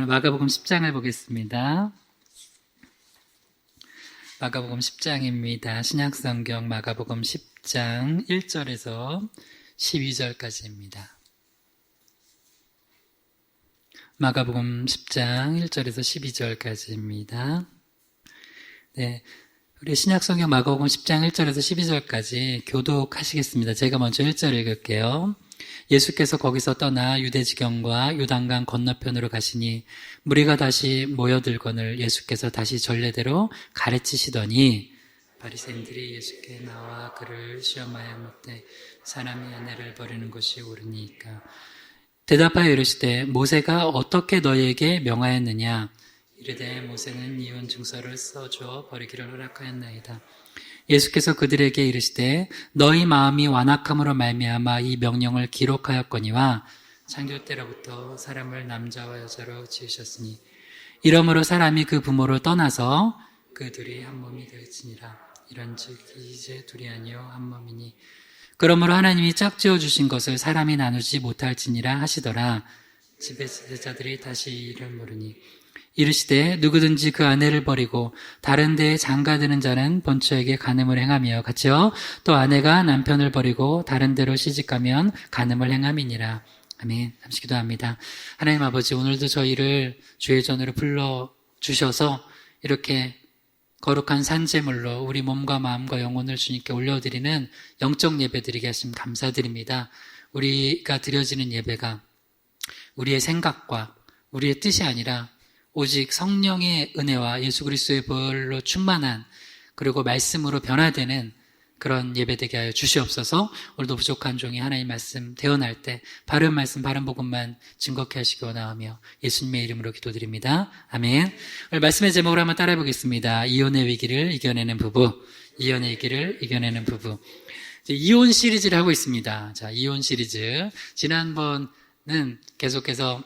오늘 마가복음 10장을 보겠습니다. 마가복음 10장입니다. 신약성경 마가복음 10장 1절에서 12절까지입니다. 마가복음 10장 1절에서 12절까지입니다. 네, 우리 신약성경 마가복음 10장 1절에서 12절까지 교독하시겠습니다. 제가 먼저 1절 읽을게요. 예수께서 거기서 떠나 유대지경과 요단강 건너편으로 가시니 무리가 다시 모여들거늘 예수께서 다시 전례대로 가르치시더니 바리새인들이 예수께 나와 그를 시험하여 묻되 사람이 아내를 버리는 것이 옳으니까 대답하여 이르시되 모세가 어떻게 너희에게 명하였느냐 이르되 모세는 이혼 증서를 써줘 버리기를 허락하였나이다. 예수께서 그들에게 이르시되 너희 마음이 완악함으로 말미암아 이 명령을 기록하였거니와 창조 때로부터 사람을 남자와 여자로 지으셨으니 이러므로 사람이 그 부모를 떠나서 그 둘이 한 몸이 되었으니라. 이런즉 이제 둘이 아니요 한 몸이니 그러므로 하나님이 짝지어 주신 것을 사람이 나누지 못할지니라 하시더라. 집에 지자들이 다시 이를 모르니 이르시되 누구든지 그 아내를 버리고 다른 데에 장가드는 자는 본처에게 간음을 행하며 같이요 또 아내가 남편을 버리고 다른 데로 시집가면 간음을 행함이니라. 아멘. 잠시 기도합니다. 하나님 아버지, 오늘도 저희를 주의 전으로 불러주셔서 이렇게 거룩한 산제물로 우리 몸과 마음과 영혼을 주님께 올려드리는 영적 예배 드리게 하심 감사드립니다. 우리가 드려지는 예배가 우리의 생각과 우리의 뜻이 아니라 오직 성령의 은혜와 예수 그리스도의 보혈로 충만한 그리고 말씀으로 변화되는 그런 예배되게 하여 주시옵소서. 오늘도 부족한 종이 하나님 말씀 대언할 때 바른 말씀 바른 복음만 증거케 하시기 원하오며 예수님의 이름으로 기도드립니다. 아멘. 오늘 말씀의 제목으로 한번 따라해 보겠습니다. 이혼의 위기를 이겨내는 부부. 이혼의 위기를 이겨내는 부부. 이혼 시리즈를 하고 있습니다. 자, 이혼 시리즈. 지난번은 계속해서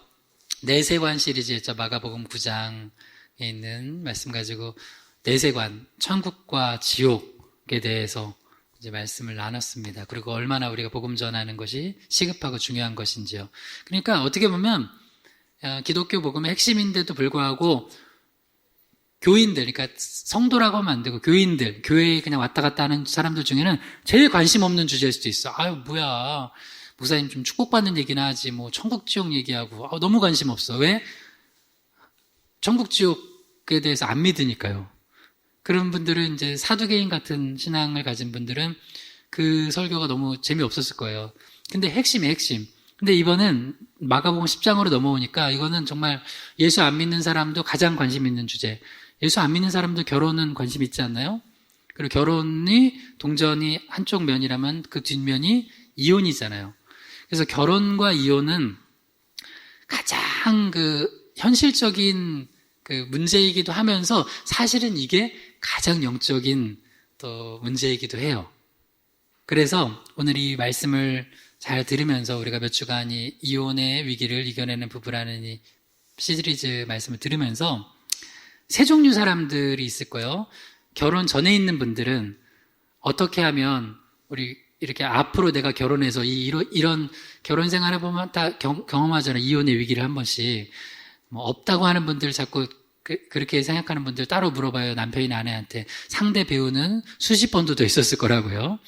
내세관 시리즈였죠. 마가복음 9장에 있는 말씀 가지고 내세관, 천국과 지옥에 대해서 이제 말씀을 나눴습니다. 그리고 얼마나 우리가 복음 전하는 것이 시급하고 중요한 것인지요. 그러니까 어떻게 보면 기독교 복음의 핵심인데도 불구하고 교인들, 그러니까 성도라고 하면 안 되고 교인들, 교회에 그냥 왔다 갔다 하는 사람들 중에는 제일 관심 없는 주제일 수도 있어. 아유, 뭐야. 목사님 좀 축복받는 얘기나 하지 뭐 천국 지옥 얘기하고 너무 관심 없어. 왜? 천국 지옥에 대해서 안 믿으니까요. 그런 분들은 이제 사두개인 같은 신앙을 가진 분들은 그 설교가 너무 재미없었을 거예요. 근데 핵심이에요, 핵심. 근데 이번엔 마가복음 10장으로 넘어오니까 이거는 정말 예수 안 믿는 사람도 가장 관심 있는 주제. 예수 안 믿는 사람도 결혼은 관심 있지 않나요? 그리고 결혼이 동전이 한쪽 면이라면 그 뒷면이 이혼이잖아요. 그래서 결혼과 이혼은 가장 현실적인 문제이기도 하면서 사실은 이게 가장 영적인 또 문제이기도 해요. 그래서 오늘 이 말씀을 잘 들으면서 우리가 몇 주간 이 이혼의 위기를 이겨내는 부부라는 이 시리즈 말씀을 들으면서 세 종류 사람들이 있을 거예요. 결혼 전에 있는 분들은 어떻게 하면 우리 이렇게 앞으로 내가 결혼해서 이런 결혼 생활을 보면 다 경험하잖아요. 이혼의 위기를 한 번씩. 뭐 없다고 하는 분들 자꾸 그렇게 생각하는 분들 따로 물어봐요. 남편이나 아내한테. 상대 배우는 수십 번도 더 있었을 거라고요.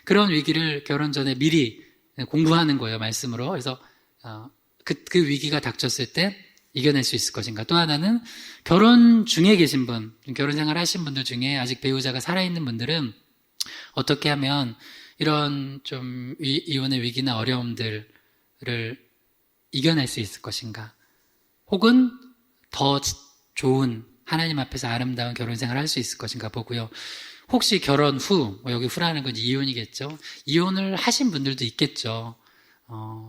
그런 위기를 결혼 전에 미리 공부하는 거예요. 말씀으로. 그래서 그 위기가 닥쳤을 때 이겨낼 수 있을 것인가. 또 하나는 결혼 중에 계신 분, 결혼 생활 하신 분들 중에 아직 배우자가 살아있는 분들은 어떻게 하면 이런 좀 이혼의 위기나 어려움들을 이겨낼 수 있을 것인가? 혹은 더 좋은 하나님 앞에서 아름다운 결혼 생활을 할 수 있을 것인가 보고요. 혹시 결혼 후, 여기 후라는 건 이혼이겠죠. 이혼을 하신 분들도 있겠죠.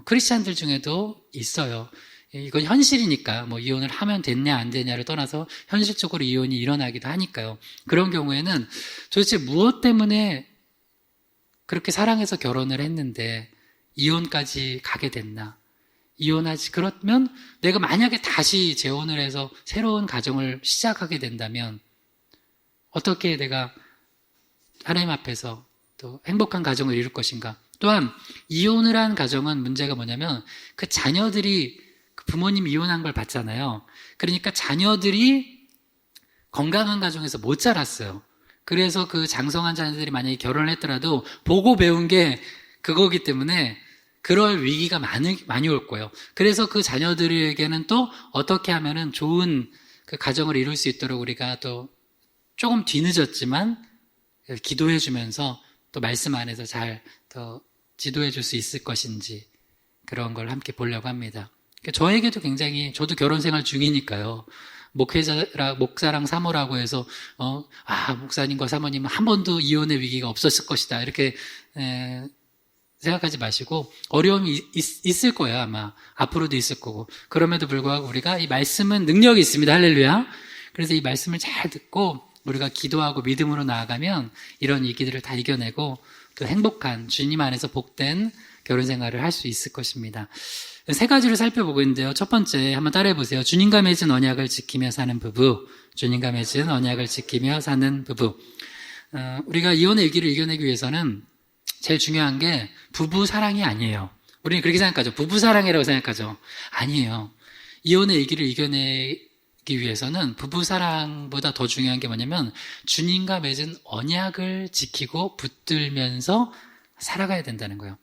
크리스찬들 중에도 있어요. 이건 현실이니까 뭐 이혼을 하면 됐냐 안 되냐를 떠나서 현실적으로 이혼이 일어나기도 하니까요. 그런 경우에는 도대체 무엇 때문에 그렇게 사랑해서 결혼을 했는데 이혼까지 가게 됐나? 이혼하지. 그러면 내가 만약에 다시 재혼을 해서 새로운 가정을 시작하게 된다면 어떻게 내가 하나님 앞에서 또 행복한 가정을 이룰 것인가? 또한 이혼을 한 가정은 문제가 뭐냐면 그 자녀들이 그 부모님 이혼한 걸 봤잖아요. 그러니까 자녀들이 건강한 가정에서 못 자랐어요. 그래서 그 장성한 자녀들이 만약에 결혼을 했더라도 보고 배운 게 그거기 때문에 그럴 위기가 많이 올 거예요. 그래서 그 자녀들에게는 또 어떻게 하면은 좋은 그 가정을 이룰 수 있도록 우리가 또 조금 뒤늦었지만 기도해 주면서 또 말씀 안에서 잘 더 지도해 줄 수 있을 것인지 그런 걸 함께 보려고 합니다. 저에게도 굉장히, 저도 결혼 생활 중이니까요. 목사랑 사모라고 해서, 목사님과 사모님은 한 번도 이혼의 위기가 없었을 것이다. 이렇게, 생각하지 마시고, 어려움이 있을 거예요, 아마. 앞으로도 있을 거고. 그럼에도 불구하고 우리가 이 말씀은 능력이 있습니다. 할렐루야. 그래서 이 말씀을 잘 듣고, 우리가 기도하고 믿음으로 나아가면 이런 위기들을 다 이겨내고, 또 행복한, 주님 안에서 복된 결혼 생활을 할 수 있을 것입니다. 세 가지를 살펴보고 있는데요. 첫 번째 한번 따라해 보세요. 주님과 맺은 언약을 지키며 사는 부부. 주님과 맺은 언약을 지키며 사는 부부. 우리가 이혼의 위기를 이겨내기 위해서는 제일 중요한 게 부부 사랑이 아니에요. 우리는 그렇게 생각하죠. 부부 사랑이라고 생각하죠. 아니에요. 이혼의 위기를 이겨내기 위해서는 부부 사랑보다 더 중요한 게 뭐냐면 주님과 맺은 언약을 지키고 붙들면서 살아가야 된다는 거예요.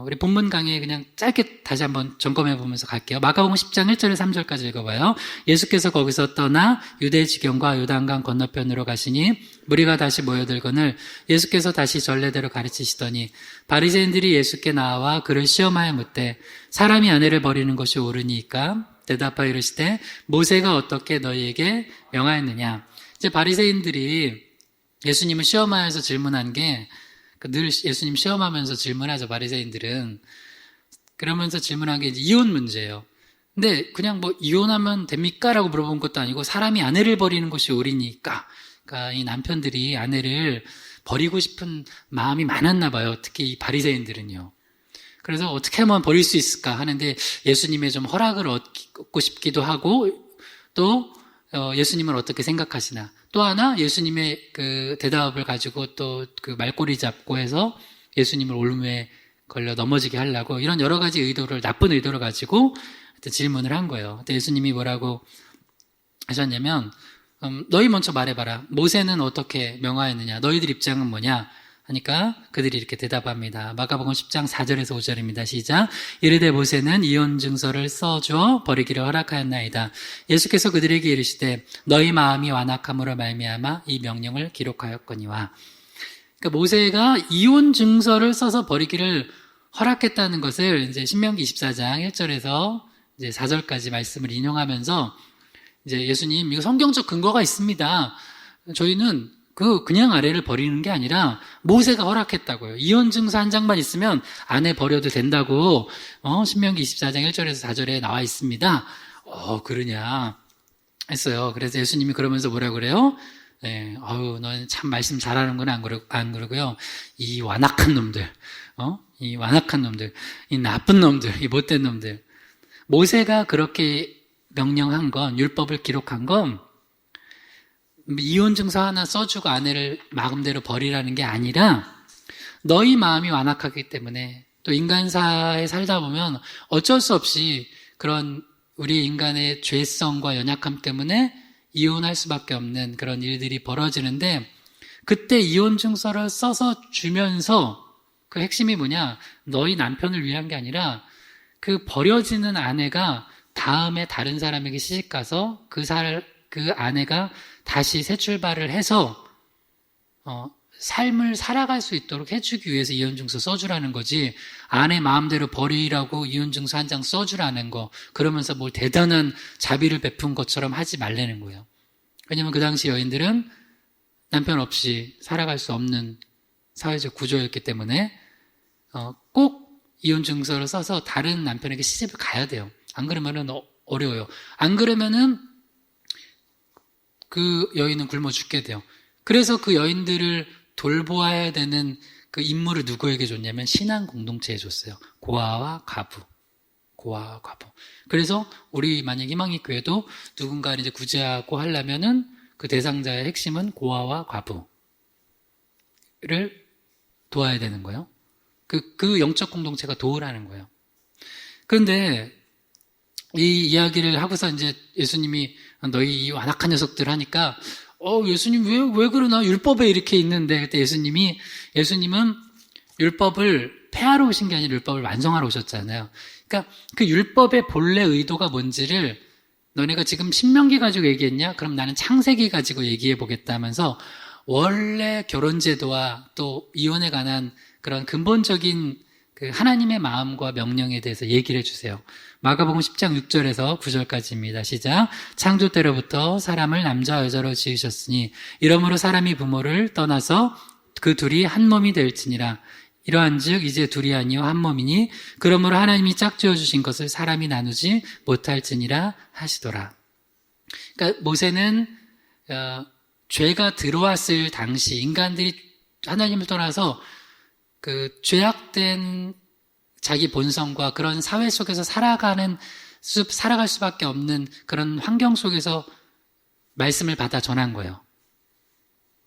우리 본문 강의에 그냥 짧게 다시 한번 점검해 보면서 갈게요. 마가복음 10장 1절에서 3절까지 읽어봐요. 예수께서 거기서 떠나 유대 지경과 요단강 건너편으로 가시니 무리가 다시 모여들거늘 예수께서 다시 전례대로 가르치시더니 바리새인들이 예수께 나와 그를 시험하여 묻되 사람이 아내를 버리는 것이 옳으니까 대답하여 이르시되 모세가 어떻게 너희에게 명하였느냐. 이제 바리새인들이 예수님을 시험하여서 질문한 게 늘 예수님 시험하면서 질문하죠, 바리새인들은. 그러면서 질문한 게 이제 이혼 문제예요. 근데 그냥 뭐 이혼하면 됩니까? 라고 물어본 것도 아니고 사람이 아내를 버리는 것이 옳으니까. 그러니까 이 남편들이 아내를 버리고 싶은 마음이 많았나 봐요. 특히 이 바리새인들은요. 그래서 어떻게 하면 버릴 수 있을까 하는데 예수님의 좀 허락을 얻고 싶기도 하고 또 예수님은 어떻게 생각하시나. 또 하나 예수님의 그 대답을 가지고 또 그 말꼬리 잡고 해서 예수님을 올무에 걸려 넘어지게 하려고 이런 여러 가지 의도를, 나쁜 의도를 가지고 질문을 한 거예요. 그때 예수님이 뭐라고 하셨냐면 너희 먼저 말해봐라. 모세는 어떻게 명하였느냐? 너희들 입장은 뭐냐? 하니까 그들이 이렇게 대답합니다. 마가복음 10장 4절에서 5절입니다. 시작. 이르되 모세는 이혼 증서를 써주어 버리기를 허락하였나이다. 예수께서 그들에게 이르시되 너희 마음이 완악함으로 말미암아 이 명령을 기록하였거니와. 그러니까 모세가 이혼 증서를 써서 버리기를 허락했다는 것을 이제 신명기 24장 1절에서 이제 4절까지 말씀을 인용하면서 이제 예수님, 이거 성경적 근거가 있습니다. 저희는 그냥 아내를 버리는 게 아니라 모세가 허락했다고요. 이혼 증서 한 장만 있으면 아내 버려도 된다고 신명기 24장 1절에서 4절에 나와 있습니다. 그러냐 했어요. 그래서 예수님이 그러면서 뭐라 그래요? 네, 너는 참 말씀 잘하는구나. 안 그러고요. 이 완악한 놈들, 이 완악한 놈들, 이 나쁜 놈들, 이 못된 놈들. 모세가 그렇게 명령한 건, 율법을 기록한 건 이혼 증서 하나 써주고 아내를 마음대로 버리라는 게 아니라 너희 마음이 완악하기 때문에 또 인간사에 살다 보면 어쩔 수 없이 그런 우리 인간의 죄성과 연약함 때문에 이혼할 수밖에 없는 그런 일들이 벌어지는데 그때 이혼 증서를 써서 주면서 그 핵심이 뭐냐? 너희 남편을 위한 게 아니라 그 버려지는 아내가 다음에 다른 사람에게 시집가서 그 아내가 다시 새 출발을 해서 삶을 살아갈 수 있도록 해주기 위해서 이혼증서 써주라는 거지 아내 마음대로 버리라고 이혼증서 한 장 써주라는 거 그러면서 뭘 대단한 자비를 베푼 것처럼 하지 말라는 거예요. 왜냐하면 그 당시 여인들은 남편 없이 살아갈 수 없는 사회적 구조였기 때문에 꼭 이혼증서를 써서 다른 남편에게 시집을 가야 돼요. 안 그러면은 어려워요. 안 그러면은 그 여인은 굶어 죽게 돼요. 그래서 그 여인들을 돌보아야 되는 그 임무를 누구에게 줬냐면 신앙 공동체에 줬어요. 고아와 과부. 고아와 과부. 그래서 우리 만약 희망의 교회도 누군가를 이제 구제하고 하려면은 그 대상자의 핵심은 고아와 과부를 도와야 되는 거예요. 그 영적 공동체가 도우라는 거예요. 그런데 이 이야기를 하고서 이제 예수님이 너희 이 완악한 녀석들 하니까 예수님 왜 그러나? 율법에 이렇게 있는데. 그때 예수님은 율법을 폐하러 오신 게 아니라 율법을 완성하러 오셨잖아요. 그러니까 그 율법의 본래 의도가 뭔지를 너네가 지금 신명기 가지고 얘기했냐? 그럼 나는 창세기 가지고 얘기해 보겠다 하면서 원래 결혼제도와 또 이혼에 관한 그런 근본적인 그 하나님의 마음과 명령에 대해서 얘기를 해주세요. 마가복음 10장 6절에서 9절까지입니다. 시작. 창조 때로부터 사람을 남자와 여자로 지으셨으니 이러므로 사람이 부모를 떠나서 그 둘이 한 몸이 될지니라. 이러한즉 이제 둘이 아니요 한 몸이니 그러므로 하나님이 짝지어 주신 것을 사람이 나누지 못할지니라 하시더라. 그러니까 모세는 죄가 들어왔을 당시 인간들이 하나님을 떠나서 그 죄악된 자기 본성과 그런 사회 속에서 살아갈 수밖에 없는 그런 환경 속에서 말씀을 받아 전한 거예요.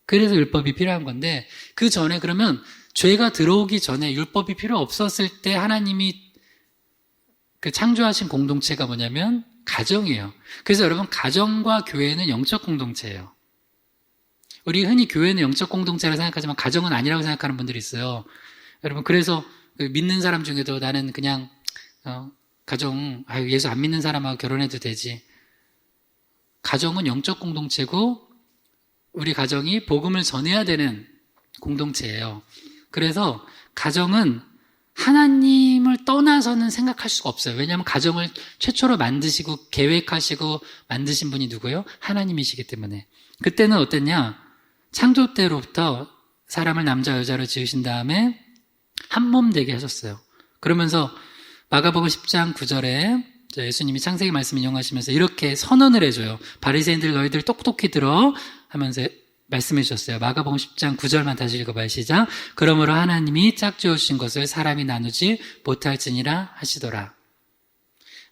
그래서 율법이 필요한 건데 그 전에 그러면 죄가 들어오기 전에 율법이 필요 없었을 때 하나님이 그 창조하신 공동체가 뭐냐면 가정이에요. 그래서 여러분 가정과 교회는 영적 공동체예요. 우리 흔히 교회는 영적 공동체라고 생각하지만 가정은 아니라고 생각하는 분들이 있어요. 여러분 그래서 믿는 사람 중에도 나는 그냥 가정 예수 안 믿는 사람하고 결혼해도 되지. 가정은 영적 공동체고 우리 가정이 복음을 전해야 되는 공동체예요. 그래서 가정은 하나님을 떠나서는 생각할 수가 없어요. 왜냐하면 가정을 최초로 만드시고 계획하시고 만드신 분이 누구예요? 하나님이시기 때문에. 그때는 어땠냐? 창조 때로부터 사람을 남자 여자로 지으신 다음에 한 몸 되게 하셨어요. 그러면서 마가복음 10장 9절에 예수님이 창세기 말씀 인용하시면서 이렇게 선언을 해줘요. 바리새인들 너희들 똑똑히 들어 하면서 말씀해 주셨어요. 마가복음 10장 9절만 다시 읽어봐요. 시작. 그러므로 하나님이 짝지어 주신 것을 사람이 나누지 못할지니라 하시더라.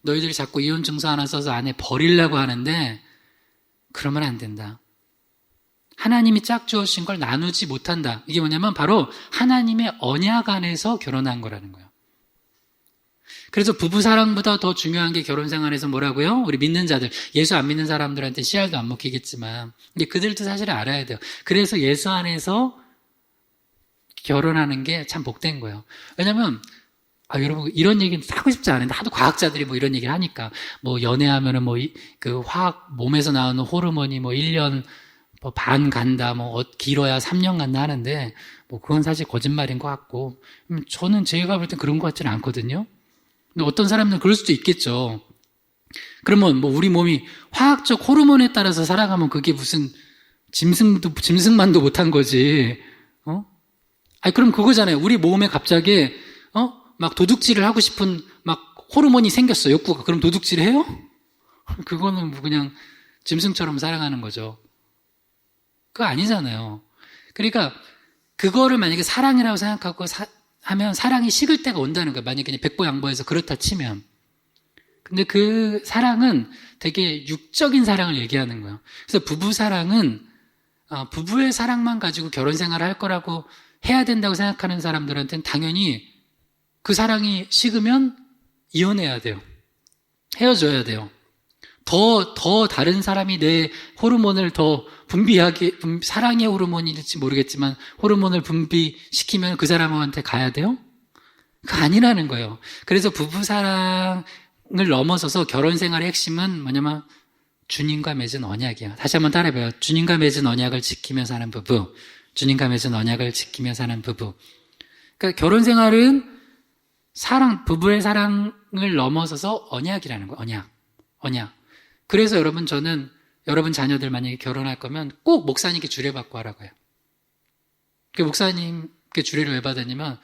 너희들이 자꾸 이혼 증서 하나 써서 아내 버리려고 하는데 그러면 안 된다. 하나님이 짝지어 주신 걸 나누지 못한다. 이게 뭐냐면 바로 하나님의 언약 안에서 결혼한 거라는 거예요. 그래서 부부 사랑보다 더 중요한 게 결혼 생활에서 뭐라고요? 우리 믿는 자들, 예수 안 믿는 사람들한테 씨알도 안 먹히겠지만 근데 그들도 사실 알아야 돼요. 그래서 예수 안에서 결혼하는 게 참 복된 거예요. 왜냐면 여러분 이런 얘기는 하고 싶지 않은데 하도 과학자들이 뭐 이런 얘기를 하니까 뭐 연애하면은 그 화학 몸에서 나오는 호르몬이 1년 반 간다, 길어야 3년 간다 하는데 그건 사실 거짓말인 것 같고 저는 제가 볼 땐 그런 것 같지는 않거든요. 근데 어떤 사람들은 그럴 수도 있겠죠. 그러면 우리 몸이 화학적 호르몬에 따라서 살아가면 그게 무슨 짐승만도 못한 거지. 그럼 그거잖아요. 우리 몸에 갑자기 막 도둑질을 하고 싶은 막 호르몬이 생겼어, 욕구가. 그럼 도둑질을 해요? 그거는 그냥 짐승처럼 살아가는 거죠. 그거 아니잖아요. 그러니까 그거를 만약에 사랑이라고 생각하고 하면 사랑이 식을 때가 온다는 거예요. 만약에 그냥 백보양보해서 그렇다 치면. 근데 그 사랑은 되게 육적인 사랑을 얘기하는 거예요. 그래서 부부 사랑은 부부의 사랑만 가지고 결혼 생활을 할 거라고 해야 된다고 생각하는 사람들한테는 당연히 그 사랑이 식으면 이혼해야 돼요. 헤어져야 돼요. 더 다른 사람이 내 호르몬을 더 사랑의 호르몬일지 모르겠지만 호르몬을 분비시키면 그 사람한테 가야 돼요? 그거 아니라는 거예요. 그래서 부부 사랑을 넘어서서 결혼 생활의 핵심은 뭐냐면 주님과 맺은 언약이에요. 다시 한번 따라해봐요. 주님과 맺은 언약을 지키며 사는 부부. 주님과 맺은 언약을 지키며 사는 부부. 그러니까 결혼 생활은 부부의 사랑을 넘어서서 언약이라는 거예요. 언약. 그래서 저는 여러분 자녀들 만약에 결혼할 거면 꼭 목사님께 주례받고 하라고 해요. 목사님께 주례를 왜 받았냐면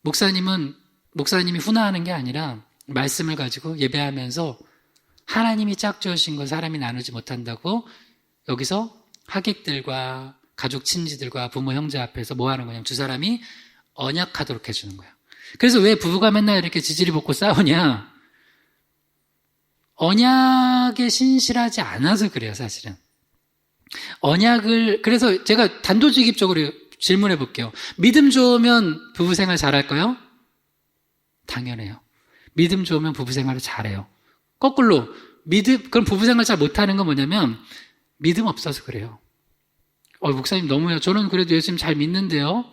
목사님이 훈화하는 게 아니라 말씀을 가지고 예배하면서 하나님이 짝지으신 걸 사람이 나누지 못한다고 여기서 하객들과 가족 친지들과 부모 형제 앞에서 뭐 하는 거냐면 두 사람이 언약하도록 해주는 거예요. 그래서 왜 부부가 맨날 이렇게 지지리 볶고 싸우냐? 언약에 신실하지 않아서 그래요, 사실은. 그래서 제가 단도직입적으로 질문해 볼게요. 믿음 좋으면 부부 생활 잘할까요? 당연해요. 믿음 좋으면 부부 생활을 잘해요. 거꾸로 그럼 부부생활 잘 못하는 건 뭐냐면 믿음 없어서 그래요. 목사님 너무해요. 저는 그래도 예수님 잘 믿는데요.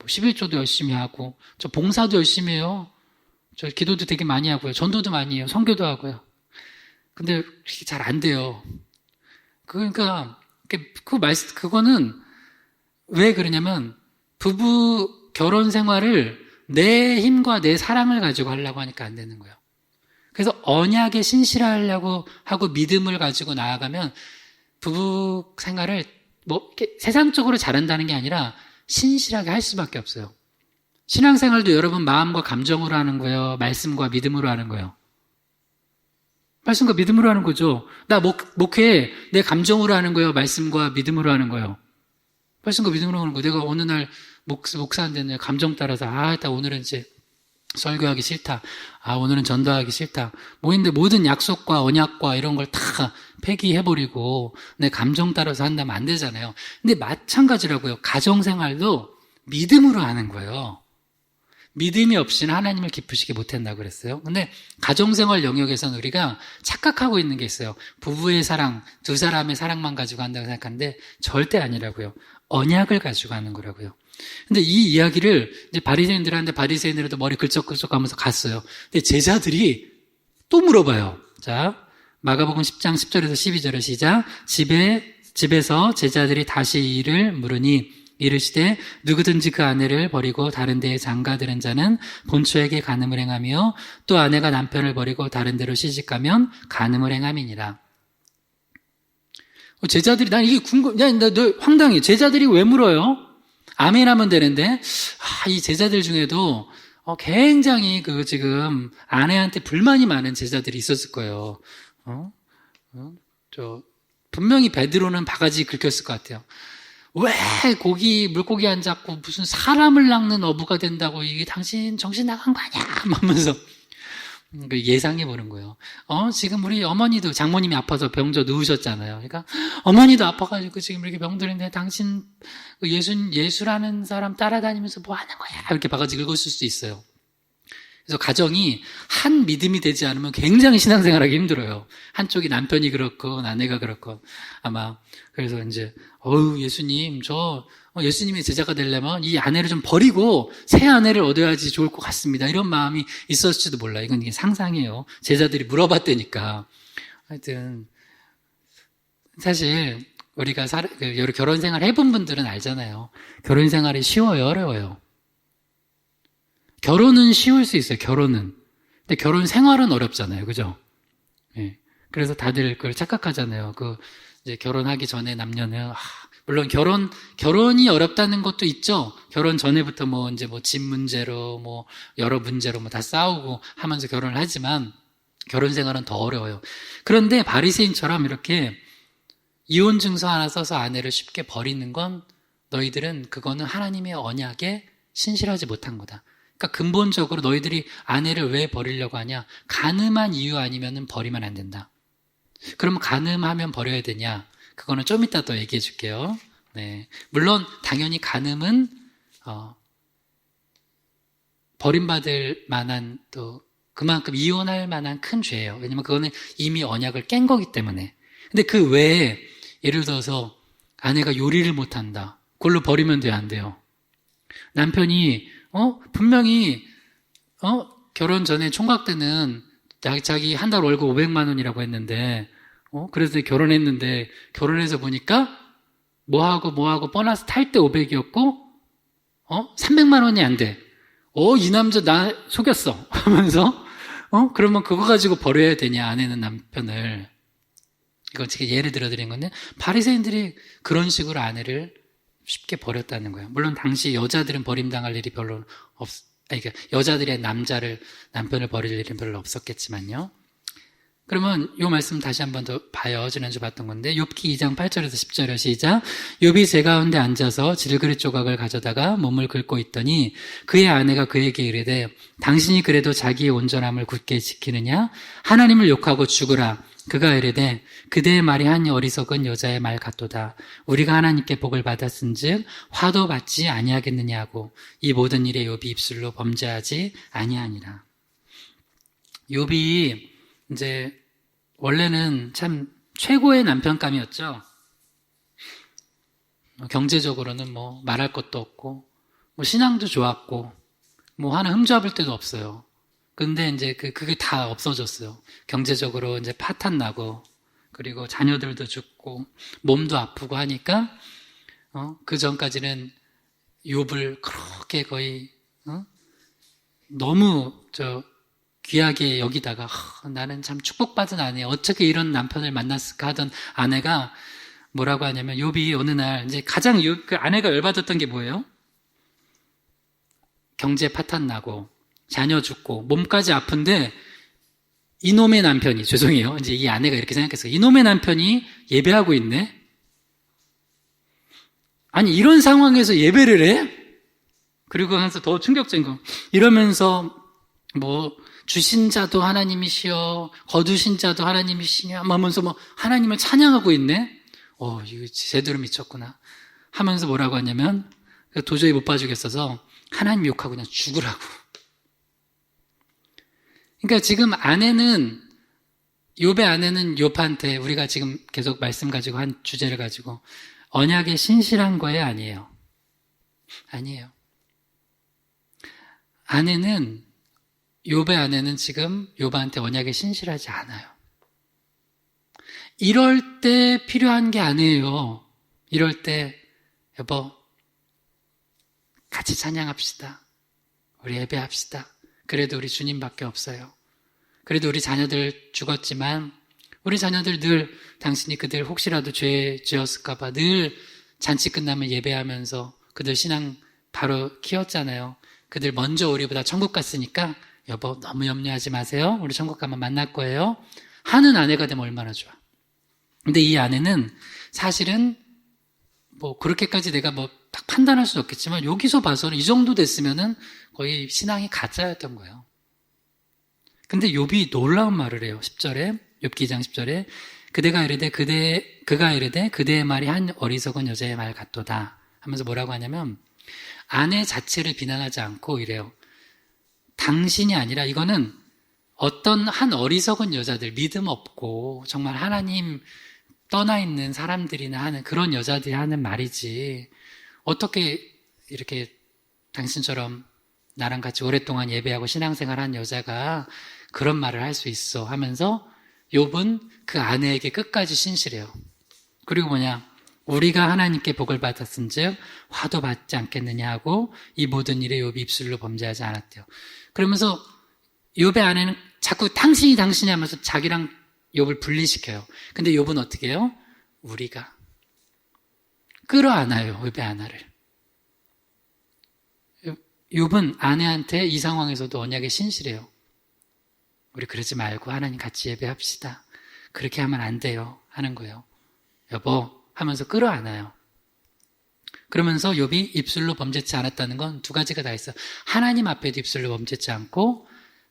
11조도 열심히 하고 저 봉사도 열심히 해요. 저 기도도 되게 많이 하고요. 전도도 많이 해요. 선교도 하고요. 근데 잘 안 돼요. 그러니까 그거는 왜 그러냐면 부부 결혼 생활을 내 힘과 내 사랑을 가지고 하려고 하니까 안 되는 거예요. 그래서 언약에 신실하려고 하고 믿음을 가지고 나아가면 부부 생활을 이렇게 세상적으로 잘한다는 게 아니라 신실하게 할 수밖에 없어요. 신앙생활도 여러분 마음과 감정으로 하는 거예요? 말씀과 믿음으로 하는 거예요? 말씀과 믿음으로 하는 거죠. 나 목회 내 감정으로 하는 거예요? 말씀과 믿음으로 하는 거예요? 말씀과 믿음으로 하는 거예요. 내가 어느 날 목사한테 내 감정 따라서 나 오늘은 이제 설교하기 싫다. 오늘은 전도하기 싫다. 근데 모든 약속과 언약과 이런 걸 다 폐기해버리고 내 감정 따라서 한다면 안 되잖아요. 근데 마찬가지라고요. 가정생활도 믿음으로 하는 거예요. 믿음이 없이는 하나님을 기쁘시게 못한다고 그랬어요. 근데 가정생활 영역에서는 우리가 착각하고 있는 게 있어요. 부부의 사랑, 두 사람의 사랑만 가지고 한다고 생각하는데 절대 아니라고요. 언약을 가지고 하는 거라고요. 근데 이 이야기를 이제 바리새인들한테 머리 긁적긁적 하면서 갔어요. 근데 제자들이 또 물어봐요. 자, 마가복음 10장 10절에서 12절에 시작. 집에서 제자들이 다시 이를 물으니 이르시되 누구든지 그 아내를 버리고 다른 데에 장가들은 자는 본처에게 간음을 행하며 또 아내가 남편을 버리고 다른 데로 시집가면 간음을 행함이니라. 제자들이 난 이게 너 황당해. 제자들이 왜 물어요? 아멘 하면 되는데 이 제자들 중에도 굉장히 지금 아내한테 불만이 많은 제자들이 있었을 거예요. 분명히 베드로는 바가지 긁혔을 것 같아요. 왜 물고기 안 잡고 무슨 사람을 낚는 어부가 된다고 이게 당신 정신 나간 거 아니야? 하면서 예상해 보는 거예요. 지금 우리 어머니도 장모님이 아파서 병져 누우셨잖아요. 그러니까 어머니도 아파가지고 지금 이렇게 병들는데 당신 예수라는 사람 따라다니면서 뭐 하는 거야? 이렇게 바가지 긁었을 수도 있어요. 그래서 가정이 한 믿음이 되지 않으면 굉장히 신앙생활하기 힘들어요. 한쪽이 남편이 그렇고 아내가 그렇고 아마 그래서 이제 예수님 예수님의 제자가 되려면 이 아내를 좀 버리고 새 아내를 얻어야지 좋을 것 같습니다. 이런 마음이 있었을지도 몰라요. 이게 상상이에요. 제자들이 물어봤다니까. 하여튼 사실 우리가 여러 결혼 생활 해본 분들은 알잖아요. 결혼 생활이 쉬워요, 어려워요? 결혼은 쉬울 수 있어요. 결혼은. 근데 결혼 생활은 어렵잖아요, 그죠? 예. 그래서 다들 그걸 착각하잖아요. 이제 결혼하기 전에 남녀는 물론 결혼이 어렵다는 것도 있죠. 결혼 전에부터 집 문제로 여러 문제로 다 싸우고 하면서 결혼을 하지만 결혼 생활은 더 어려워요. 그런데 바리새인처럼 이렇게 이혼 증서 하나 써서 아내를 쉽게 버리는 건 너희들은 그거는 하나님의 언약에 신실하지 못한 거다. 그러니까 근본적으로 너희들이 아내를 왜 버리려고 하냐? 간음한 이유 아니면은 버리면 안 된다. 그러면 간음하면 버려야 되냐? 그거는 좀 이따 또 얘기해 줄게요. 네. 물론 당연히 간음은 버림받을 만한 또 그만큼 이혼할 만한 큰 죄예요. 왜냐면 그거는 이미 언약을 깬 거기 때문에. 근데 그 외에 예를 들어서 아내가 요리를 못한다. 그걸로 버리면 돼요, 안 돼요? 남편이 분명히 결혼 전에 총각 때는 자기 한 달 월급 500만 원이라고 했는데 그래서 결혼했는데 결혼해서 보니까 뭐하고 보너스 탈 때 500이었고 300만 원이 안 돼. 이 남자 나 속였어 하면서 그러면 그거 가지고 버려야 되냐? 아내는 남편을. 이건 제가 예를 들어드린 건데 바리새인들이 그런 식으로 아내를 쉽게 버렸다는 거예요. 물론 당시 여자들은 버림당할 일이 별로 그러니까 여자들의 남편을 버릴 일은 별로 없었겠지만요. 그러면 이 말씀 다시 한 번 더 봐요. 지난주 봤던 건데 욥기 2장 8절에서 10절에 시작. 욥이 제 가운데 앉아서 질그릇 조각을 가져다가 몸을 긁고 있더니 그의 아내가 그에게 이르되 당신이 그래도 자기의 온전함을 굳게 지키느냐? 하나님을 욕하고 죽으라. 그가 이르되 그대의 말이 한 어리석은 여자의 말 같도다. 우리가 하나님께 복을 받았은즉 화도 받지 아니하겠느냐고 이 모든 일에 욥이 입술로 범죄하지 아니하니라. 욥이 이제 원래는 참 최고의 남편감이었죠. 경제적으로는 뭐 말할 것도 없고, 뭐 신앙도 좋았고, 뭐 하나 흠잡을 데도 없어요. 근데 이제 그게 다 없어졌어요. 경제적으로 이제 파탄 나고, 그리고 자녀들도 죽고, 몸도 아프고 하니까, 그 전까지는 욥을 그렇게 거의, 너무 귀하게 여기다가, 나는 참 축복받은 아내, 어떻게 이런 남편을 만났을까 하던 아내가 뭐라고 하냐면, 욥이 어느 날, 이제 가장 그 아내가 열받았던 게 뭐예요? 경제 파탄 나고, 자녀 죽고, 몸까지 아픈데, 이놈의 남편이, 죄송해요. 이제 이 아내가 이렇게 생각했어요. 이놈의 남편이 예배하고 있네? 아니, 이런 상황에서 예배를 해? 그리고 하면서 더 충격적인 거. 이러면서, 뭐, 주신 자도 하나님이시여, 거두신 자도 하나님이시냐, 하면서 뭐, 하나님을 찬양하고 있네? 이거 제대로 미쳤구나. 하면서 뭐라고 하냐면, 도저히 못 봐주겠어서, 하나님 욕하고 그냥 죽으라고. 그러니까 지금 욥의 아내는 욥한테 우리가 지금 계속 말씀 가지고 한 주제를 가지고 언약에 신실한 거예요, 아니에요? 아니에요. 욥의 아내는 지금 욥한테 언약에 신실하지 않아요. 이럴 때 필요한 게 아니에요. 이럴 때 여보 같이 찬양합시다. 우리 예배합시다. 그래도 우리 주님밖에 없어요. 그래도 우리 자녀들 죽었지만 우리 자녀들 늘 당신이 그들 혹시라도 죄 지었을까 봐 늘 잔치 끝나면 예배하면서 그들 신앙 바로 키웠잖아요. 그들 먼저 우리보다 천국 갔으니까 여보 너무 염려하지 마세요. 우리 천국 가면 만날 거예요. 하는 아내가 되면 얼마나 좋아. 근데 이 아내는 사실은 뭐 그렇게까지 내가 뭐 딱 판단할 수는 없겠지만 여기서 봐서는 이 정도 됐으면은 거의 신앙이 가짜였던 거예요. 근데 욥이 놀라운 말을 해요. 10절에 욥기 2장 10절에 그가 이르되 그대의 말이 한 어리석은 여자의 말 같도다 하면서 뭐라고 하냐면 아내 자체를 비난하지 않고 이래요. 당신이 아니라 이거는 어떤 한 어리석은 여자들 믿음 없고 정말 하나님 떠나 있는 사람들이나 하는 그런 여자들이 하는 말이지 어떻게 이렇게 당신처럼 나랑 같이 오랫동안 예배하고 신앙생활한 여자가 그런 말을 할 수 있어 하면서 욥은 그 아내에게 끝까지 신실해요. 그리고 우리가 하나님께 복을 받았은즉 화도 받지 않겠느냐 하고 이 모든 일에 욥이 입술로 범죄하지 않았대요. 그러면서 욥의 아내는 자꾸 당신이 하면서 자기랑 욥을 분리시켜요. 근데 욥은 어떻게 해요? 우리가 끌어안아요. 욥의 아내를. 욥은 아내한테 이 상황에서도 언약에 신실해요. 우리 그러지 말고 하나님 같이 예배합시다. 그렇게 하면 안 돼요. 하는 거예요. 여보 하면서 끌어안아요. 그러면서 욥이 입술로 범죄치 않았다는 건 두 가지가 다 있어요. 하나님 앞에도 입술로 범죄치 않고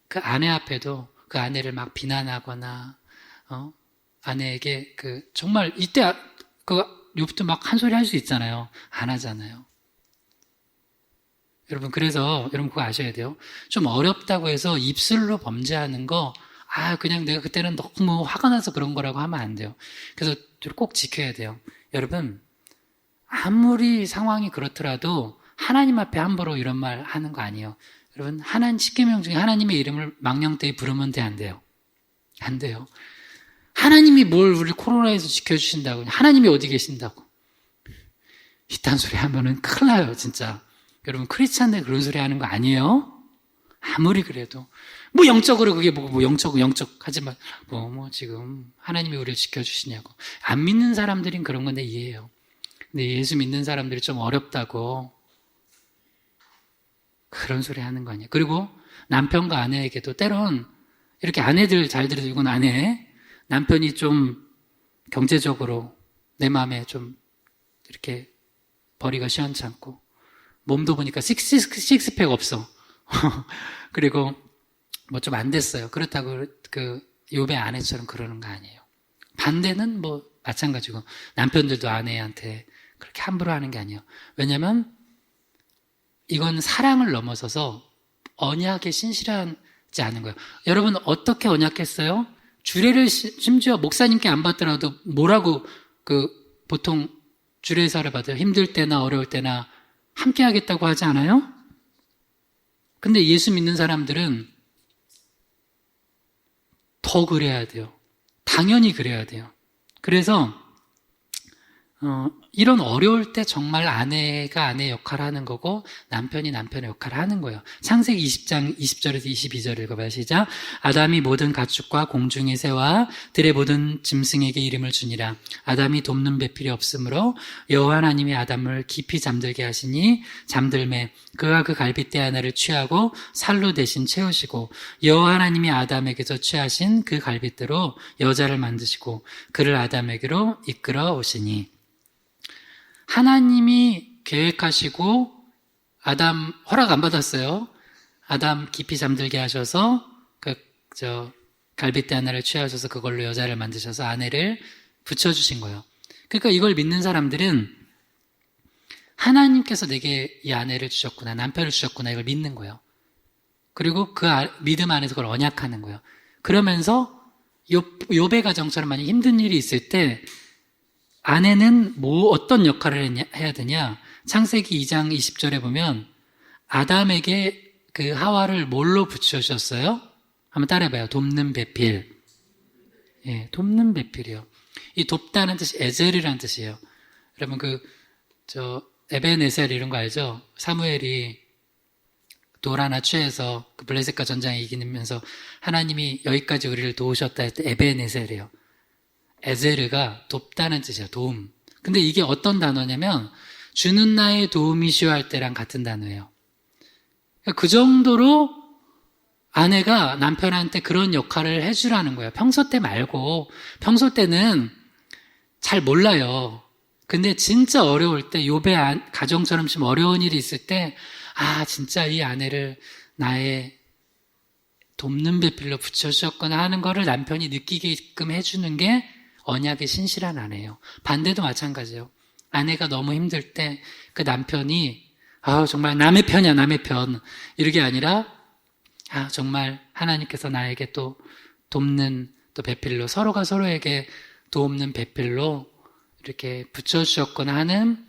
그 아내 앞에도 그 아내를 막 비난하거나 아내에게 정말 이때 욥도 막 한 소리 할 수 있잖아요. 안 하잖아요. 여러분 그래서 여러분 그거 아셔야 돼요. 좀 어렵다고 해서 입술로 범죄하는 거 그냥 내가 그때는 너무 화가 나서 그런 거라고 하면 안 돼요. 그래서 꼭 지켜야 돼요. 여러분 아무리 상황이 그렇더라도 하나님 앞에 함부로 이런 말 하는 거 아니에요. 여러분 하나님 10계명 중에 하나님의 이름을 망령되이 부르면 돼, 안 돼요? 안 돼요. 하나님이 뭘 우리 코로나에서 지켜주신다고, 하나님이 어디 계신다고 이딴 소리 하면은 큰일 나요, 진짜. 여러분 크리스찬들 그런 소리 하는 거 아니에요? 아무리 그래도 뭐 영적으로 그게 뭐 영적 하지만 뭐 지금 하나님이 우리를 지켜주시냐고. 안 믿는 사람들은 그런 건데 이해해요. 근데 예수 믿는 사람들이 좀 어렵다고 그런 소리 하는 거 아니에요. 그리고 남편과 아내에게도 때론 이렇게 아내들 잘 들으세요. 이건 아내. 남편이 좀 경제적으로 내 마음에 좀 이렇게 벌이가 시원찮고 몸도 보니까 식스팩 없어. 그리고 뭐 좀 안 됐어요. 그렇다고 욥의 아내처럼 그러는 거 아니에요. 반대는 뭐 마찬가지고 남편들도 아내한테 그렇게 함부로 하는 게 아니에요. 왜냐면 이건 사랑을 넘어서서 언약에 신실하지 않은 거예요. 여러분 어떻게 언약했어요? 주례를 심지어 목사님께 안 받더라도 뭐라고 보통 주례사를 받아요? 힘들 때나 어려울 때나 함께 하겠다고 하지 않아요? 근데 예수 믿는 사람들은 더 그래야 돼요. 당연히 그래야 돼요. 그래서 이런 어려울 때 정말 아내가 아내의 역할을 하는 거고 남편이 남편의 역할을 하는 거예요. 창세기 20장 20절에서 22절 읽어봐요. 시작. 아담이 모든 가축과 공중의 새와 들의 모든 짐승에게 이름을 주니라. 아담이 돕는 배필이 없으므로 여호와 하나님이 아담을 깊이 잠들게 하시니 잠들매 그가 그 갈빗대 하나를 취하고 살로 대신 채우시고 여호와 하나님이 아담에게서 취하신 그 갈빗대로 여자를 만드시고 그를 아담에게로 이끌어 오시니. 하나님이 계획하시고 아담 허락 안 받았어요. 아담 깊이 잠들게 하셔서 갈빗대 하나를 취하셔서 그걸로 여자를 만드셔서 아내를 붙여주신 거예요. 그러니까 이걸 믿는 사람들은 하나님께서 내게 이 아내를 주셨구나, 남편을 주셨구나, 이걸 믿는 거예요. 그리고 그 믿음 안에서 그걸 언약하는 거예요. 그러면서 욥의 가정처럼 만약 힘든 일이 있을 때 아내는 어떤 역할을 해야 되냐? 창세기 2장 20절에 보면 아담에게 그 하와를 뭘로 붙여주셨어요? 한번 따라해봐요. 돕는 배필. 예, 돕는 배필이요. 이 돕다는 뜻이 에젤이라는 뜻이에요. 여러분 에벤에셀 이런 거 알죠? 사무엘이 돌 하나 취해서 그 블레셋과 전장에 이기면서 하나님이 여기까지 우리를 도우셨다 할 때 에벤에셀이에요. 에제르가 돕다는 뜻이야, 도움. 근데 이게 어떤 단어냐면 주는 나의 도움이시오 할 때랑 같은 단어예요. 그 정도로 아내가 남편한테 그런 역할을 해주라는 거예요. 평소 때 말고, 평소 때는 잘 몰라요. 근데 진짜 어려울 때, 욥의 가정처럼 좀 어려운 일이 있을 때, 진짜 이 아내를 나의 돕는 배필로 붙여주셨거나 하는 거를 남편이 느끼게끔 해주는 게 언약의 신실한 아내예요. 반대도 마찬가지예요. 아내가 너무 힘들 때 그 남편이 정말 남의 편이야, 남의 편. 이렇게 아니라 정말 하나님께서 나에게 또 돕는 또 배필로 서로가 서로에게 돕는 배필로 이렇게 붙여주셨거나 하는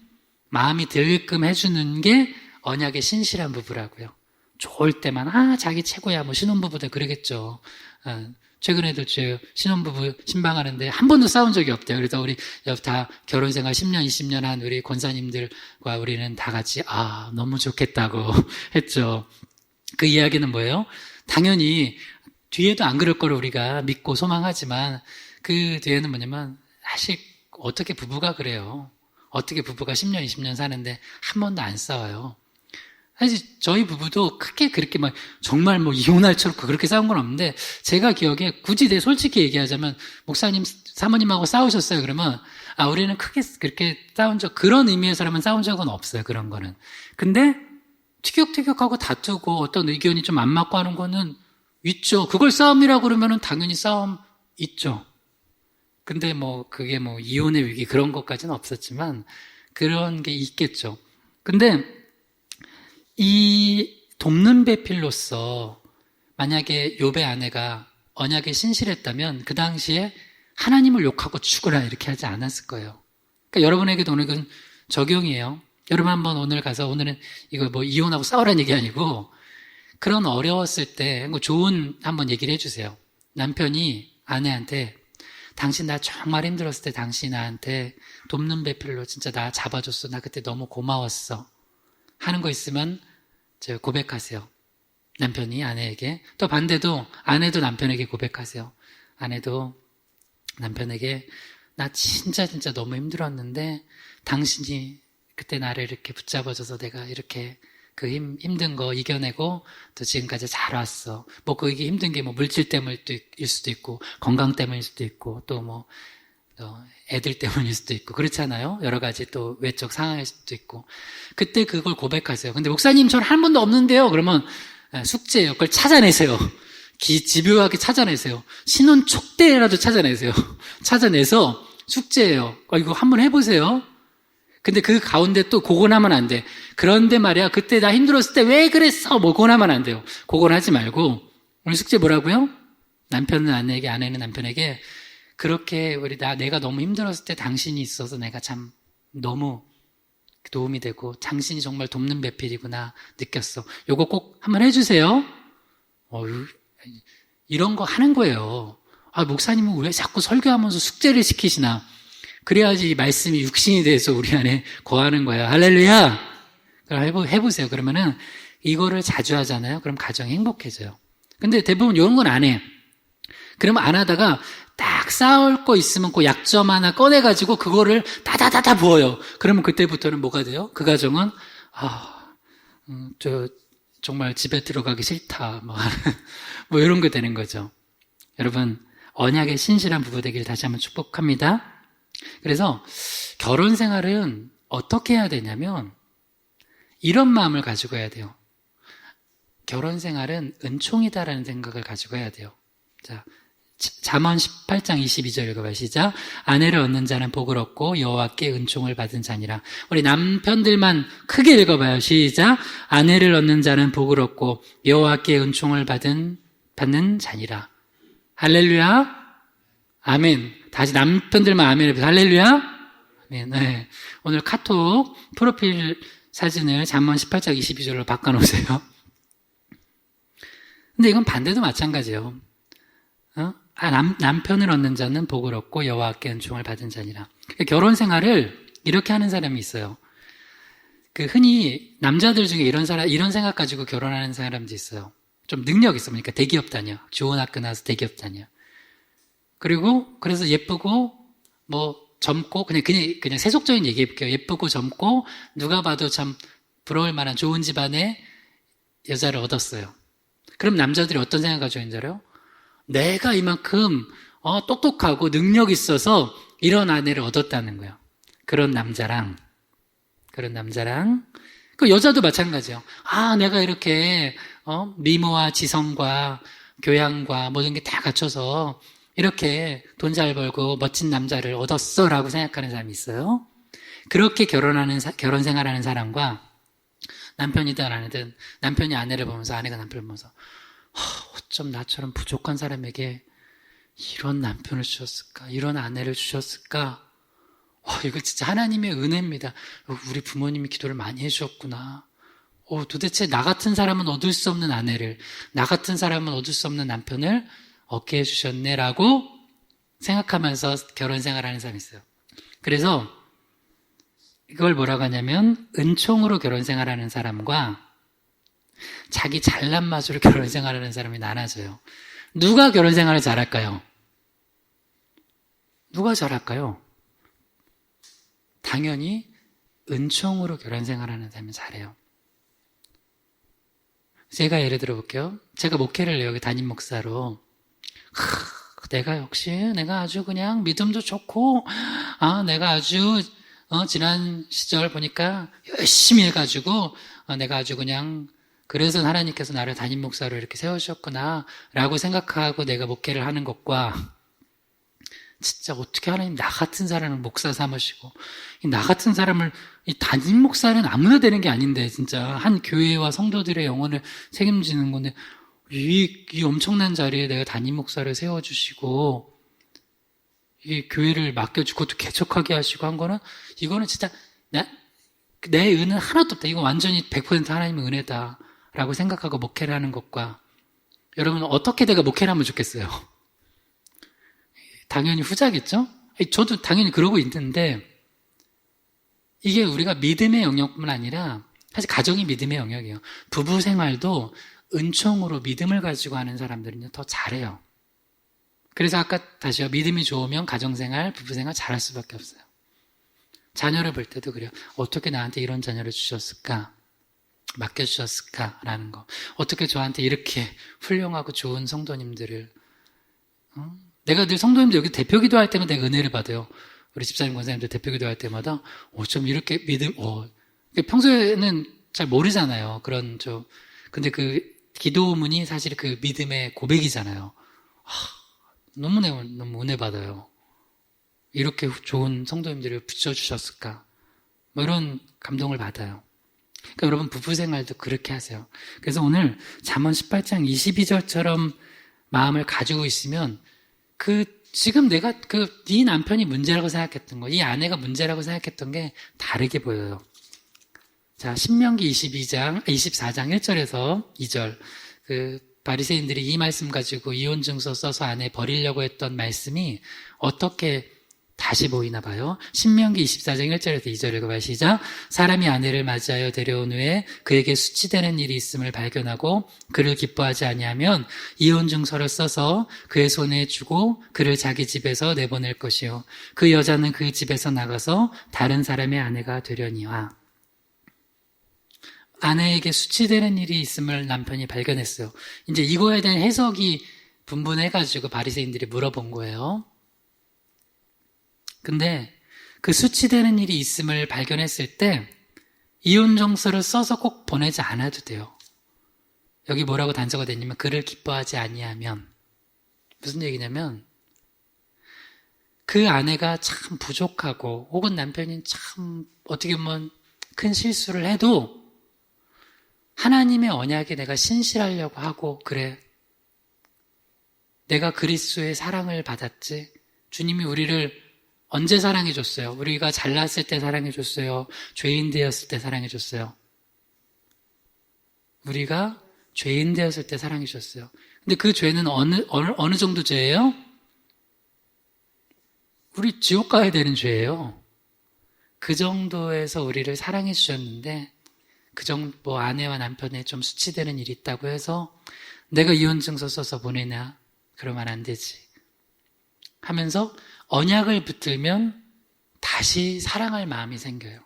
마음이 들게끔 해주는 게 언약의 신실한 부부라고요. 좋을 때만 자기 최고야. 신혼부부들 그러겠죠. 최근에도 제 신혼부부 신방하는데 한 번도 싸운 적이 없대요. 그래서 우리 다 결혼생활 10년, 20년 한 우리 권사님들과 우리는 다 같이 너무 좋겠다고 했죠. 그 이야기는 뭐예요? 당연히 뒤에도 안 그럴 거를 우리가 믿고 소망하지만 그 뒤에는 뭐냐면 사실 어떻게 부부가 그래요. 어떻게 부부가 10년, 20년 사는데 한 번도 안 싸워요. 사실 저희 부부도 크게 그렇게 정말 이혼할 처럼 그렇게 싸운 건 없는데 제가 기억에 굳이 솔직히 얘기하자면 목사님, 사모님하고 싸우셨어요. 그러면 우리는 크게 그렇게 그런 의미에서라면 싸운 적은 없어요. 그런 거는. 근데 티격태격하고 다투고 어떤 의견이 좀 안 맞고 하는 거는 있죠. 그걸 싸움이라고 그러면은 당연히 싸움 있죠. 근데 그게 이혼의 위기 그런 것까지는 없었지만 그런 게 있겠죠. 근데 이 돕는 배필로서 만약에 욥의 아내가 언약에 신실했다면 그 당시에 하나님을 욕하고 죽으라 이렇게 하지 않았을 거예요. 그러니까 여러분에게도 오늘 적용이에요. 여러분 한번 오늘 가서 오늘은 이거 이혼하고 싸우라는 얘기 아니고 그런 어려웠을 때 좋은 한번 얘기를 해주세요. 남편이 아내한테 당신 나 정말 힘들었을 때 당신이 나한테 돕는 배필로 진짜 나 잡아줬어. 나 그때 너무 고마웠어. 하는 거 있으면 고백하세요. 남편이 아내에게. 또 반대도 아내도 남편에게 고백하세요. 아내도 남편에게 나 진짜 너무 힘들었는데 당신이 그때 나를 이렇게 붙잡아줘서 내가 이렇게 그 힘든 거 이겨내고 또 지금까지 잘 왔어. 그게 힘든 게 물질 때문일 수도 있고 건강 때문일 수도 있고 또 애들 때문일 수도 있고 그렇잖아요. 여러 가지 또 외적 상황일 수도 있고 그때 그걸 고백하세요. 근데 목사님 저는 한 번도 없는데요. 그러면 숙제예요. 그걸 찾아내세요. 집요하게 찾아내세요. 신혼 촉대라도 찾아내세요. 찾아내서 숙제예요. 이거 한번 해보세요. 근데 그 가운데 또 고건하면 안 돼. 그런데 말이야 그때 나 힘들었을 때 왜 그랬어? 고건하면 안 돼요. 고건하지 말고 오늘 숙제 뭐라고요? 남편은 아내에게, 아내는 남편에게 그렇게 내가 너무 힘들었을 때 당신이 있어서 내가 참 너무 도움이 되고 당신이 정말 돕는 배필이구나 느꼈어. 요거 꼭 한번 해주세요. 이런 거 하는 거예요. 목사님은 왜 자꾸 설교하면서 숙제를 시키시나? 그래야지 이 말씀이 육신이 돼서 우리 안에 거하는 거예요. 할렐루야! 그럼 해보세요. 그러면은 이거를 자주 하잖아요. 그럼 가정이 행복해져요. 근데 대부분 이런 건 안 해. 그러면 안 하다가 딱 싸울 거 있으면 그 약점 하나 꺼내가지고 그거를 다다다다 부어요. 그러면 그때부터는 뭐가 돼요? 그 가정은 정말 집에 들어가기 싫다. 뭐 이런 게 되는 거죠. 여러분, 언약의 신실한 부부 되기를 다시 한번 축복합니다. 그래서 결혼 생활은 어떻게 해야 되냐면 이런 마음을 가지고 해야 돼요. 결혼 생활은 은총이다라는 생각을 가지고 해야 돼요. 자, 잠언 18장 22절 읽어봐요. 시작. 아내를 얻는 자는 복을 얻고 여호와께 은총을 받은 자니라. 우리 남편들만 크게 읽어봐요. 시작. 아내를 얻는 자는 복을 얻고 여호와께 은총을 받는 자니라. 할렐루야. 아멘. 다시 남편들만 아멘 해보세요. 할렐루야. 아멘. 네. 오늘 카톡 프로필 사진을 잠언 18장 22절로 바꿔놓으세요. 근데 이건 반대도 마찬가지예요. 남편을 얻는 자는 복을 얻고 여호와께 은총을 받은 자니라. 결혼 생활을 이렇게 하는 사람이 있어요. 흔히 남자들 중에 이런 생각 가지고 결혼하는 사람도 있어요. 좀 능력 있어. 그러니까 대기업 다녀. 좋은 학교 나와서 대기업 다녀. 그래서 예쁘고, 젊고, 그냥 세속적인 얘기 해볼게요. 예쁘고 젊고, 누가 봐도 참 부러울 만한 좋은 집안의 여자를 얻었어요. 그럼 남자들이 어떤 생각 가지고 있는 줄 알아요? 내가 이만큼 똑똑하고 능력 있어서 이런 아내를 얻었다는 거예요. 그런 남자랑 그 여자도 마찬가지예요. 내가 이렇게 미모와 지성과 교양과 모든 게 다 갖춰서 이렇게 돈 잘 벌고 멋진 남자를 얻었어라고 생각하는 사람이 있어요. 그렇게 결혼 생활하는 사람과 남편이든 아내든 남편이 아내를 보면서 아내가 남편을 보면서 어쩜 나처럼 부족한 사람에게 이런 남편을 주셨을까? 이런 아내를 주셨을까? 이거 진짜 하나님의 은혜입니다. 우리 부모님이 기도를 많이 해주셨구나. 도대체 나 같은 사람은 얻을 수 없는 아내를, 나 같은 사람은 얻을 수 없는 남편을 얻게 해주셨네라고 생각하면서 결혼 생활하는 사람이 있어요. 그래서 이걸 뭐라고 하냐면 은총으로 결혼 생활하는 사람과 자기 잘난 맛으로 결혼 생활하는 사람이 나눠져요. 누가 결혼 생활을 잘할까요? 누가 잘할까요? 당연히 은총으로 결혼 생활하는 사람이 잘해요. 제가 예를 들어 볼게요. 제가 목회를 여기 담임 목사로 내가 아주 그냥 믿음도 좋고 내가 아주 지난 시절 보니까 열심히 해가지고 내가 아주 그냥 그래서 하나님께서 나를 담임 목사로 이렇게 세우셨구나 라고 생각하고 내가 목회를 하는 것과 진짜 어떻게 하나님 나 같은 사람을 목사 삼으시고 나 같은 사람을 이 담임 목사는 아무나 되는 게 아닌데 진짜 한 교회와 성도들의 영혼을 책임지는 건데 이 엄청난 자리에 내가 담임 목사를 세워주시고 이 교회를 맡겨주고 그것도 개척하게 하시고 한 거는 이거는 진짜 내 은은 하나도 없다. 이거 완전히 100% 하나님의 은혜다 라고 생각하고 목회를 하는 것과 여러분 어떻게 내가 목회를 하면 좋겠어요? 당연히 후자겠죠? 저도 당연히 그러고 있는데 이게 우리가 믿음의 영역뿐만 아니라 사실 가정이 믿음의 영역이에요. 부부 생활도 은총으로 믿음을 가지고 하는 사람들은 더 잘해요. 그래서 아까 다시요. 믿음이 좋으면 가정생활, 부부생활 잘할 수밖에 없어요. 자녀를 볼 때도 그래요. 어떻게 나한테 이런 자녀를 주셨을까? 맡겨주셨을까라는 거. 어떻게 저한테 이렇게 훌륭하고 좋은 성도님들을 내가 늘 성도님들 여기 대표 기도할 때마다 내가 은혜를 받아요. 우리 집사님 권사님들 대표 기도할 때마다 좀 이렇게 평소에는 잘 모르잖아요. 근데 그 기도문이 사실 그 믿음의 고백이잖아요. 너무 은혜 받아요. 이렇게 좋은 성도님들을 붙여주셨을까? 이런 감동을 받아요. 그러니까 여러분 부부 생활도 그렇게 하세요. 그래서 오늘 잠언 18장 22절처럼 마음을 가지고 있으면 지금 내가 네 남편이 문제라고 생각했던 거, 이 아내가 문제라고 생각했던 게 다르게 보여요. 자, 신명기 24장 1절에서 2절. 바리새인들이 이 말씀 가지고 이혼 증서 써서 아내 버리려고 했던 말씀이 어떻게 다시 보이나 봐요. 신명기 24장 1절에서 2절 읽어봐요. 시작. 사람이 아내를 맞이하여 데려온 후에 그에게 수치되는 일이 있음을 발견하고 그를 기뻐하지 아니하면 이혼 증서를 써서 그의 손에 주고 그를 자기 집에서 내보낼 것이요. 그 여자는 그 집에서 나가서 다른 사람의 아내가 되려니와. 아내에게 수치되는 일이 있음을 남편이 발견했어요. 이제 이거에 대한 해석이 분분해가지고 바리새인들이 물어본 거예요. 근데 그 수치되는 일이 있음을 발견했을 때 이혼 증서를 써서 꼭 보내지 않아도 돼요. 여기 뭐라고 단서가 됐냐면 그를 기뻐하지 아니하면, 무슨 얘기냐면 그 아내가 참 부족하고 혹은 남편이 참 어떻게 보면 큰 실수를 해도 하나님의 언약에 내가 신실하려고 하고, 그래, 내가 그리스도의 사랑을 받았지. 주님이 우리를 언제 사랑해줬어요? 우리가 잘났을 때 사랑해줬어요? 죄인 되었을 때 사랑해줬어요? 우리가 죄인 되었을 때 사랑해줬어요. 근데 그 죄는 어느 정도 죄예요? 우리 지옥 가야 되는 죄예요. 그 정도에서 우리를 사랑해 주셨는데, 아내와 남편에 좀 수치되는 일이 있다고 해서 내가 이혼 증서 써서 보내냐? 그러면 안 되지. 하면서 언약을 붙들면 다시 사랑할 마음이 생겨요.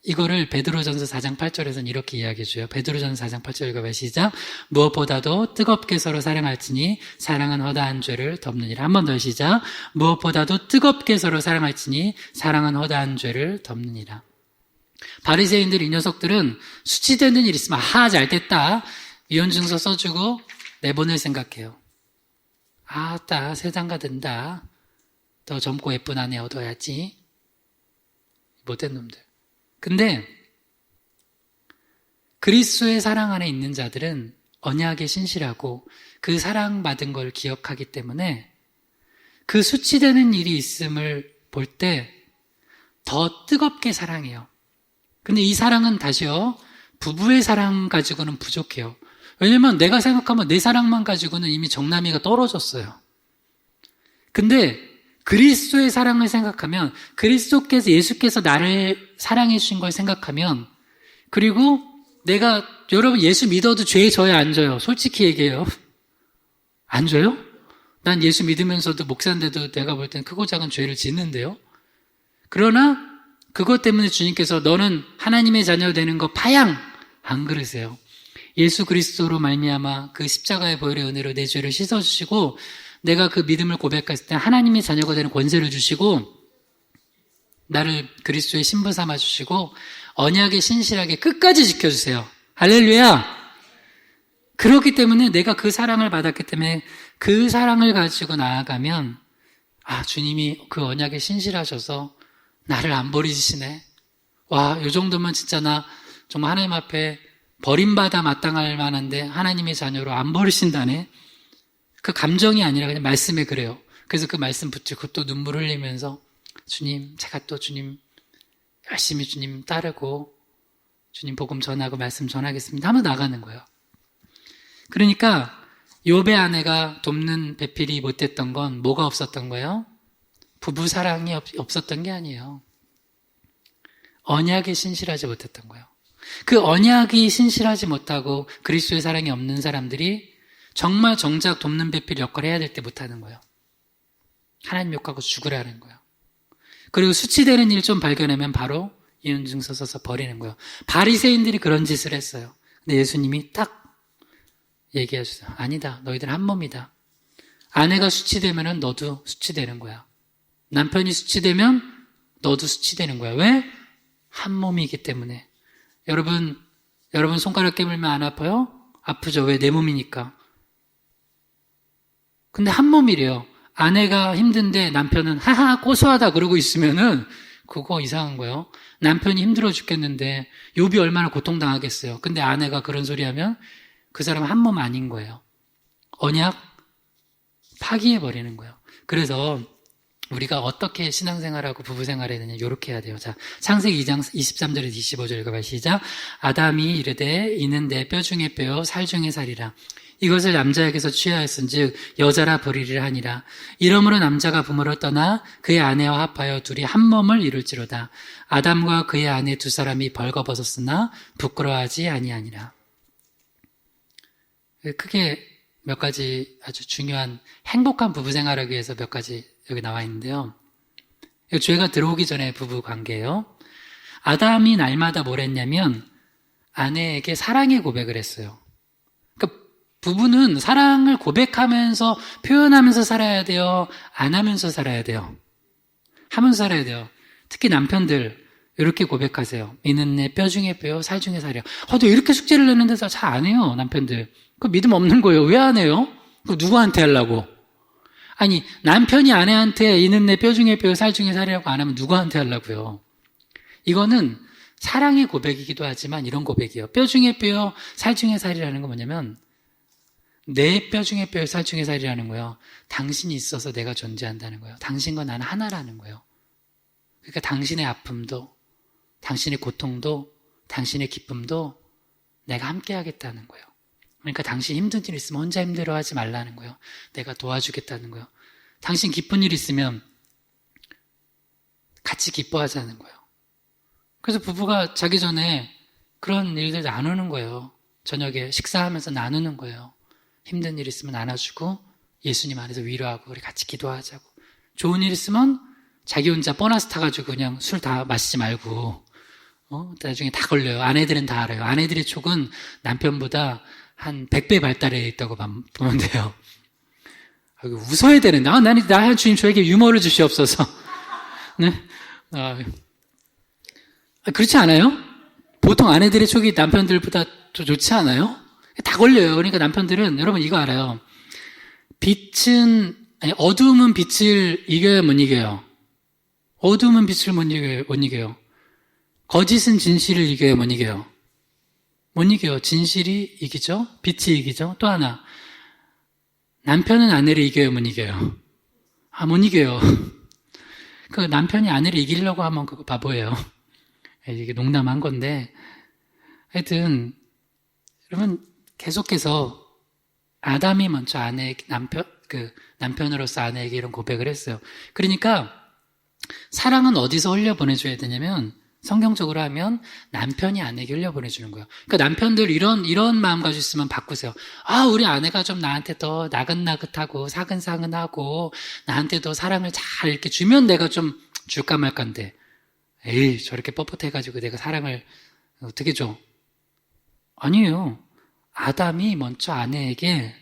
이거를 베드로전서 4장 8절에서는 이렇게 이야기해줘요. 베드로전서 4장 8절 읽어봐요. 시작. 무엇보다도 뜨겁게 서로 사랑할지니 사랑은 허다한 죄를 덮느니라. 한 번 더 시작. 무엇보다도 뜨겁게 서로 사랑할지니 사랑은 허다한 죄를 덮느니라. 바리새인들 이 녀석들은 수치되는 일 있으면 잘됐다. 이혼 증서 써주고 내보낼 생각해요. 세상 가든다. 더 젊고 예쁜 아내 얻어야지. 못된 놈들. 근데 그리스도의 사랑 안에 있는 자들은 언약에 신실하고 그 사랑받은 걸 기억하기 때문에 그 수치되는 일이 있음을 볼 때 더 뜨겁게 사랑해요. 근데 이 사랑은 다시요, 부부의 사랑 가지고는 부족해요. 왜냐면 내가 생각하면 내 사랑만 가지고는 이미 정남이가 떨어졌어요. 근데 그리스도의 사랑을 생각하면, 예수께서 나를 사랑해 주신 걸 생각하면, 그리고 여러분 예수 믿어도 죄에 져요, 안 져요? 솔직히 얘기해요. 안 져요? 난 예수 믿으면서도 목사인데도 내가 볼 땐 크고 작은 죄를 짓는데요. 그러나 그것 때문에 주님께서 너는 하나님의 자녀 되는 거 파양 안 그러세요. 예수 그리스도로 말미암아 그 십자가의 보혈의 은혜로 내 죄를 씻어주시고 내가 그 믿음을 고백했을 때 하나님의 자녀가 되는 권세를 주시고 나를 그리스도의 신부 삼아 주시고 언약에 신실하게 끝까지 지켜주세요. 할렐루야. 그렇기 때문에 내가 그 사랑을 받았기 때문에 그 사랑을 가지고 나아가면 주님이 그 언약에 신실하셔서 나를 안 버리시네. 이 정도면 진짜 나 정말 하나님 앞에 버림받아 마땅할 만한데 하나님의 자녀로 안 버리신다네. 그 감정이 아니라 그냥 말씀에 그래요. 그래서 그 말씀 붙이고 또 눈물 흘리면서 주님, 제가 또 주님 열심히 주님 따르고 주님 복음 전하고 말씀 전하겠습니다 하면서 나가는 거예요. 그러니까 욥의 아내가 돕는 배필이 못됐던 건 뭐가 없었던 거예요? 부부 사랑이 없었던 게 아니에요. 언약에 신실하지 못했던 거예요. 그 언약이 신실하지 못하고 그리스도의 사랑이 없는 사람들이 정말 정작 돕는 배필 역할을 해야 될 때 못하는 거예요. 하나님 욕하고 죽으라는 거예요. 그리고 수치되는 일 좀 발견하면 바로 이혼 증서 써서 버리는 거예요. 바리새인들이 그런 짓을 했어요. 근데 예수님이 딱 얘기하셨어요. 아니다. 너희들 한 몸이다. 아내가 수치되면 너도 수치되는 거야. 남편이 수치되면 너도 수치되는 거야. 왜? 한 몸이기 때문에. 여러분 손가락 깨물면 안 아파요? 아프죠. 왜? 내 몸이니까. 근데 한 몸이래요. 아내가 힘든데 남편은 하하 고소하다 그러고 있으면은 그거 이상한 거예요. 남편이 힘들어 죽겠는데 욥이 얼마나 고통당하겠어요. 근데 아내가 그런 소리 하면 그 사람은 한 몸 아닌 거예요. 언약 파기해버리는 거예요. 그래서 우리가 어떻게 신앙생활하고 부부생활을 해야 되냐, 이렇게 해야 돼요. 자, 창세기 2장 23절에서 25절 읽어봐요. 시작. 아담이 이르되 이는 내 뼈 중에 뼈요 살 중에 살이라. 이것을 남자에게서 취하였은즉 여자라 부르리라 하니라. 이러므로 남자가 부모를 떠나 그의 아내와 합하여 둘이 한 몸을 이룰지로다. 아담과 그의 아내 두 사람이 벌거벗었으나 부끄러워하지 아니하니라. 크게 몇 가지 아주 중요한 행복한 부부생활을 위해서 몇 가지 여기 나와 있는데요. 죄가 들어오기 전에 부부 관계예요. 아담이 날마다 뭘 했냐면 아내에게 사랑의 고백을 했어요. 그러니까 부부는 사랑을 고백하면서 표현하면서 살아야 돼요? 안 하면서 살아야 돼요? 하면서 살아야 돼요. 특히 남편들 이렇게 고백하세요. 이는 내 뼈 중에 뼈요 살 중에 살이야. 너 이렇게 숙제를 냈는데 잘 안 해요, 남편들. 그 믿음 없는 거예요. 왜 안 해요? 그 누구한테 하려고? 아니, 남편이 아내한테 이는 내 뼈 중에 뼈, 살 중에 살이라고 안 하면 누구한테 하려고요? 이거는 사랑의 고백이기도 하지만 이런 고백이에요. 뼈 중에 뼈, 살 중에 살이라는 건 뭐냐면 내 뼈 중에 뼈, 살 중에 살이라는 거예요. 당신이 있어서 내가 존재한다는 거예요. 당신과 나는 하나라는 거예요. 그러니까 당신의 아픔도, 당신의 고통도, 당신의 기쁨도 내가 함께 하겠다는 거예요. 그러니까 당신 힘든 일 있으면 혼자 힘들어하지 말라는 거예요. 내가 도와주겠다는 거예요. 당신 기쁜 일 있으면 같이 기뻐하자는 거예요. 그래서 부부가 자기 전에 그런 일들 나누는 거예요. 저녁에 식사하면서 나누는 거예요. 힘든 일 있으면 나눠주고 예수님 안에서 위로하고 우리 같이 기도하자고. 좋은 일 있으면 자기 혼자 보너스 타가지고 그냥 술 다 마시지 말고 나중에 다 걸려요. 아내들은 다 알아요. 아내들의 촉은 남편보다 한 100배 발달해 있다고 보면 돼요. 웃어야 되는데 나는 주님 저에게 유머를 주시옵소서. 네? 그렇지 않아요? 보통 아내들의 촉이 남편들보다 더 좋지 않아요? 다 걸려요. 그러니까 남편들은 여러분 이거 알아요. 어두움은 빛을 이겨야 못 이겨요. 어두움은 빛을 못 이겨요. 거짓은 진실을 이겨야 못 이겨요. 못 이겨요. 진실이 이기죠. 빛이 이기죠. 또 하나, 남편은 아내를 이겨야 못 이겨요. 못 이겨요. 그 남편이 아내를 이기려고 하면 그거 바보예요. 이게 농담한 건데, 하여튼 여러분 계속해서 아담이 먼저 남편으로서 아내에게 이런 고백을 했어요. 그러니까 사랑은 어디서 흘려보내줘야 되냐면 성경적으로 하면 남편이 아내에게 흘려보내주는 거예요. 그러니까 남편들 이런 마음 가지고 있으면 바꾸세요. 우리 아내가 좀 나한테 더 나긋나긋하고 사근사근하고 나한테 더 사랑을 잘 이렇게 주면 내가 좀 줄까 말까인데 에이 저렇게 뻣뻣해가지고 내가 사랑을 어떻게 줘? 아니에요. 아담이 먼저 아내에게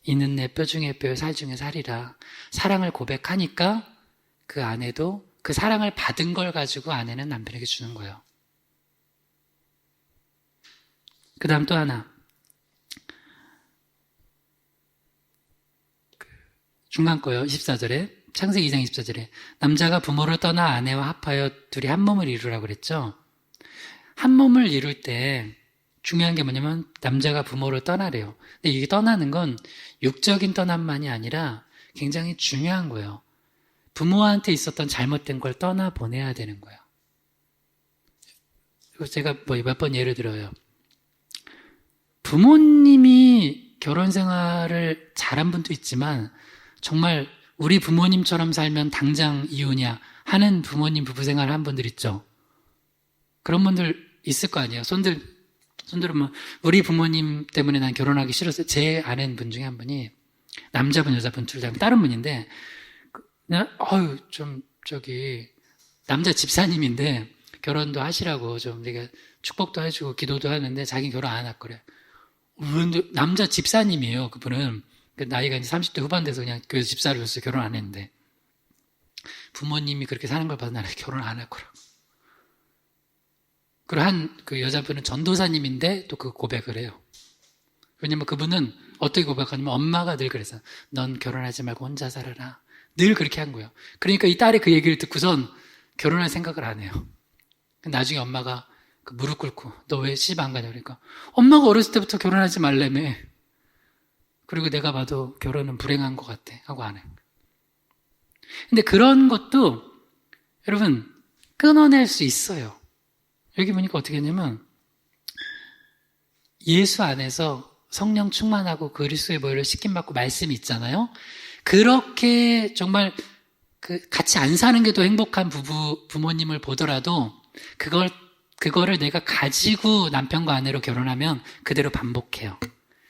이는 내 뼈 중에 뼈, 살 중에 살이라 사랑을 고백하니까 그 아내도 그 사랑을 받은 걸 가지고 아내는 남편에게 주는 거예요. 그 다음 또 하나. 중간 거요. 24절에. 창세기 2장 24절에. 남자가 부모를 떠나 아내와 합하여 둘이 한 몸을 이루라고 그랬죠. 한 몸을 이룰 때 중요한 게 뭐냐면 남자가 부모를 떠나래요. 근데 이게 떠나는 건 육적인 떠남만이 아니라 굉장히 중요한 거예요. 부모한테 있었던 잘못된 걸 떠나보내야 되는 거예요. 제가 몇 번 예를 들어요. 부모님이 결혼 생활을 잘한 분도 있지만 정말 우리 부모님처럼 살면 당장 이혼이야 하는 부모님 부부 생활을 한 분들 있죠. 그런 분들 있을 거 아니에요. 손들은 우리 부모님 때문에 난 결혼하기 싫었어요. 제 아는 분 중에 한 분이 남자분 여자분 둘 다 다른 분인데 남자 집사님인데 결혼도 하시라고 좀 내가 축복도 해주고 기도도 하는데 자기는 결혼 안 할 거래. 그런데 남자 집사님이에요. 그분은 나이가 이제 30대 후반 돼서 그냥 교회에서 집사를 했어요. 결혼 안 했는데 부모님이 그렇게 사는 걸 봐서 나는 결혼 안 할 거라고. 그리고 그 여자분은 전도사님인데 또 그 고백을 해요. 왜냐면 그분은 어떻게 고백하냐면 엄마가 늘 그랬어요. 넌 결혼하지 말고 혼자 살아라. 늘 그렇게 한 거예요. 그러니까 이 딸이 그 얘기를 듣고선 결혼할 생각을 안 해요. 나중에 엄마가 무릎 꿇고 너 왜 시집 안 가냐 그러니까 엄마가 어렸을 때부터 결혼하지 말라며. 그리고 내가 봐도 결혼은 불행한 것 같아 하고 안 해. 근데 그런 것도 여러분 끊어낼 수 있어요. 여기 보니까 어떻게 했냐면 예수 안에서 성령 충만하고 그리스도의 보혈을 씻김받고 말씀이 있잖아요. 그렇게 정말 같이 안 사는 게 더 행복한 부모님을 보더라도 그거를 내가 가지고 남편과 아내로 결혼하면 그대로 반복해요.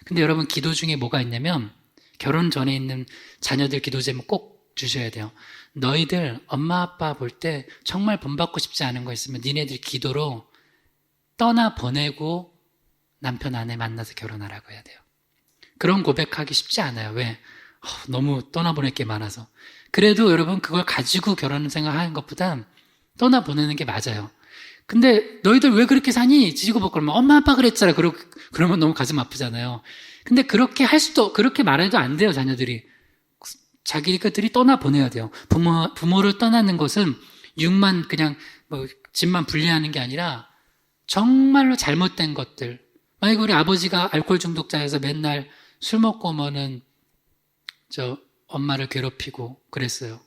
근데 여러분 기도 중에 뭐가 있냐면 결혼 전에 있는 자녀들 기도 제목 꼭 주셔야 돼요. 너희들 엄마 아빠 볼 때 정말 본받고 싶지 않은 거 있으면 니네들 기도로 떠나 보내고 남편 아내 만나서 결혼하라고 해야 돼요. 그런 고백하기 쉽지 않아요. 왜? 너무 떠나보낼 게 많아서. 그래도 여러분 그걸 가지고 결혼 생활하는 것보단 떠나보내는 게 맞아요. 근데 너희들 왜 그렇게 사니? 지지고 그러면 엄마 아빠 그랬잖아. 그러면 너무 가슴 아프잖아요. 근데 그렇게 그렇게 말해도 안 돼요, 자녀들이. 자기들이 떠나보내야 돼요. 부모를 떠나는 것은 육만 그냥 집만 분리하는 게 아니라 정말로 잘못된 것들. 만약에 우리 아버지가 알코올 중독자여서 맨날 술 먹고 오면은 엄마를 괴롭히고 그랬어요.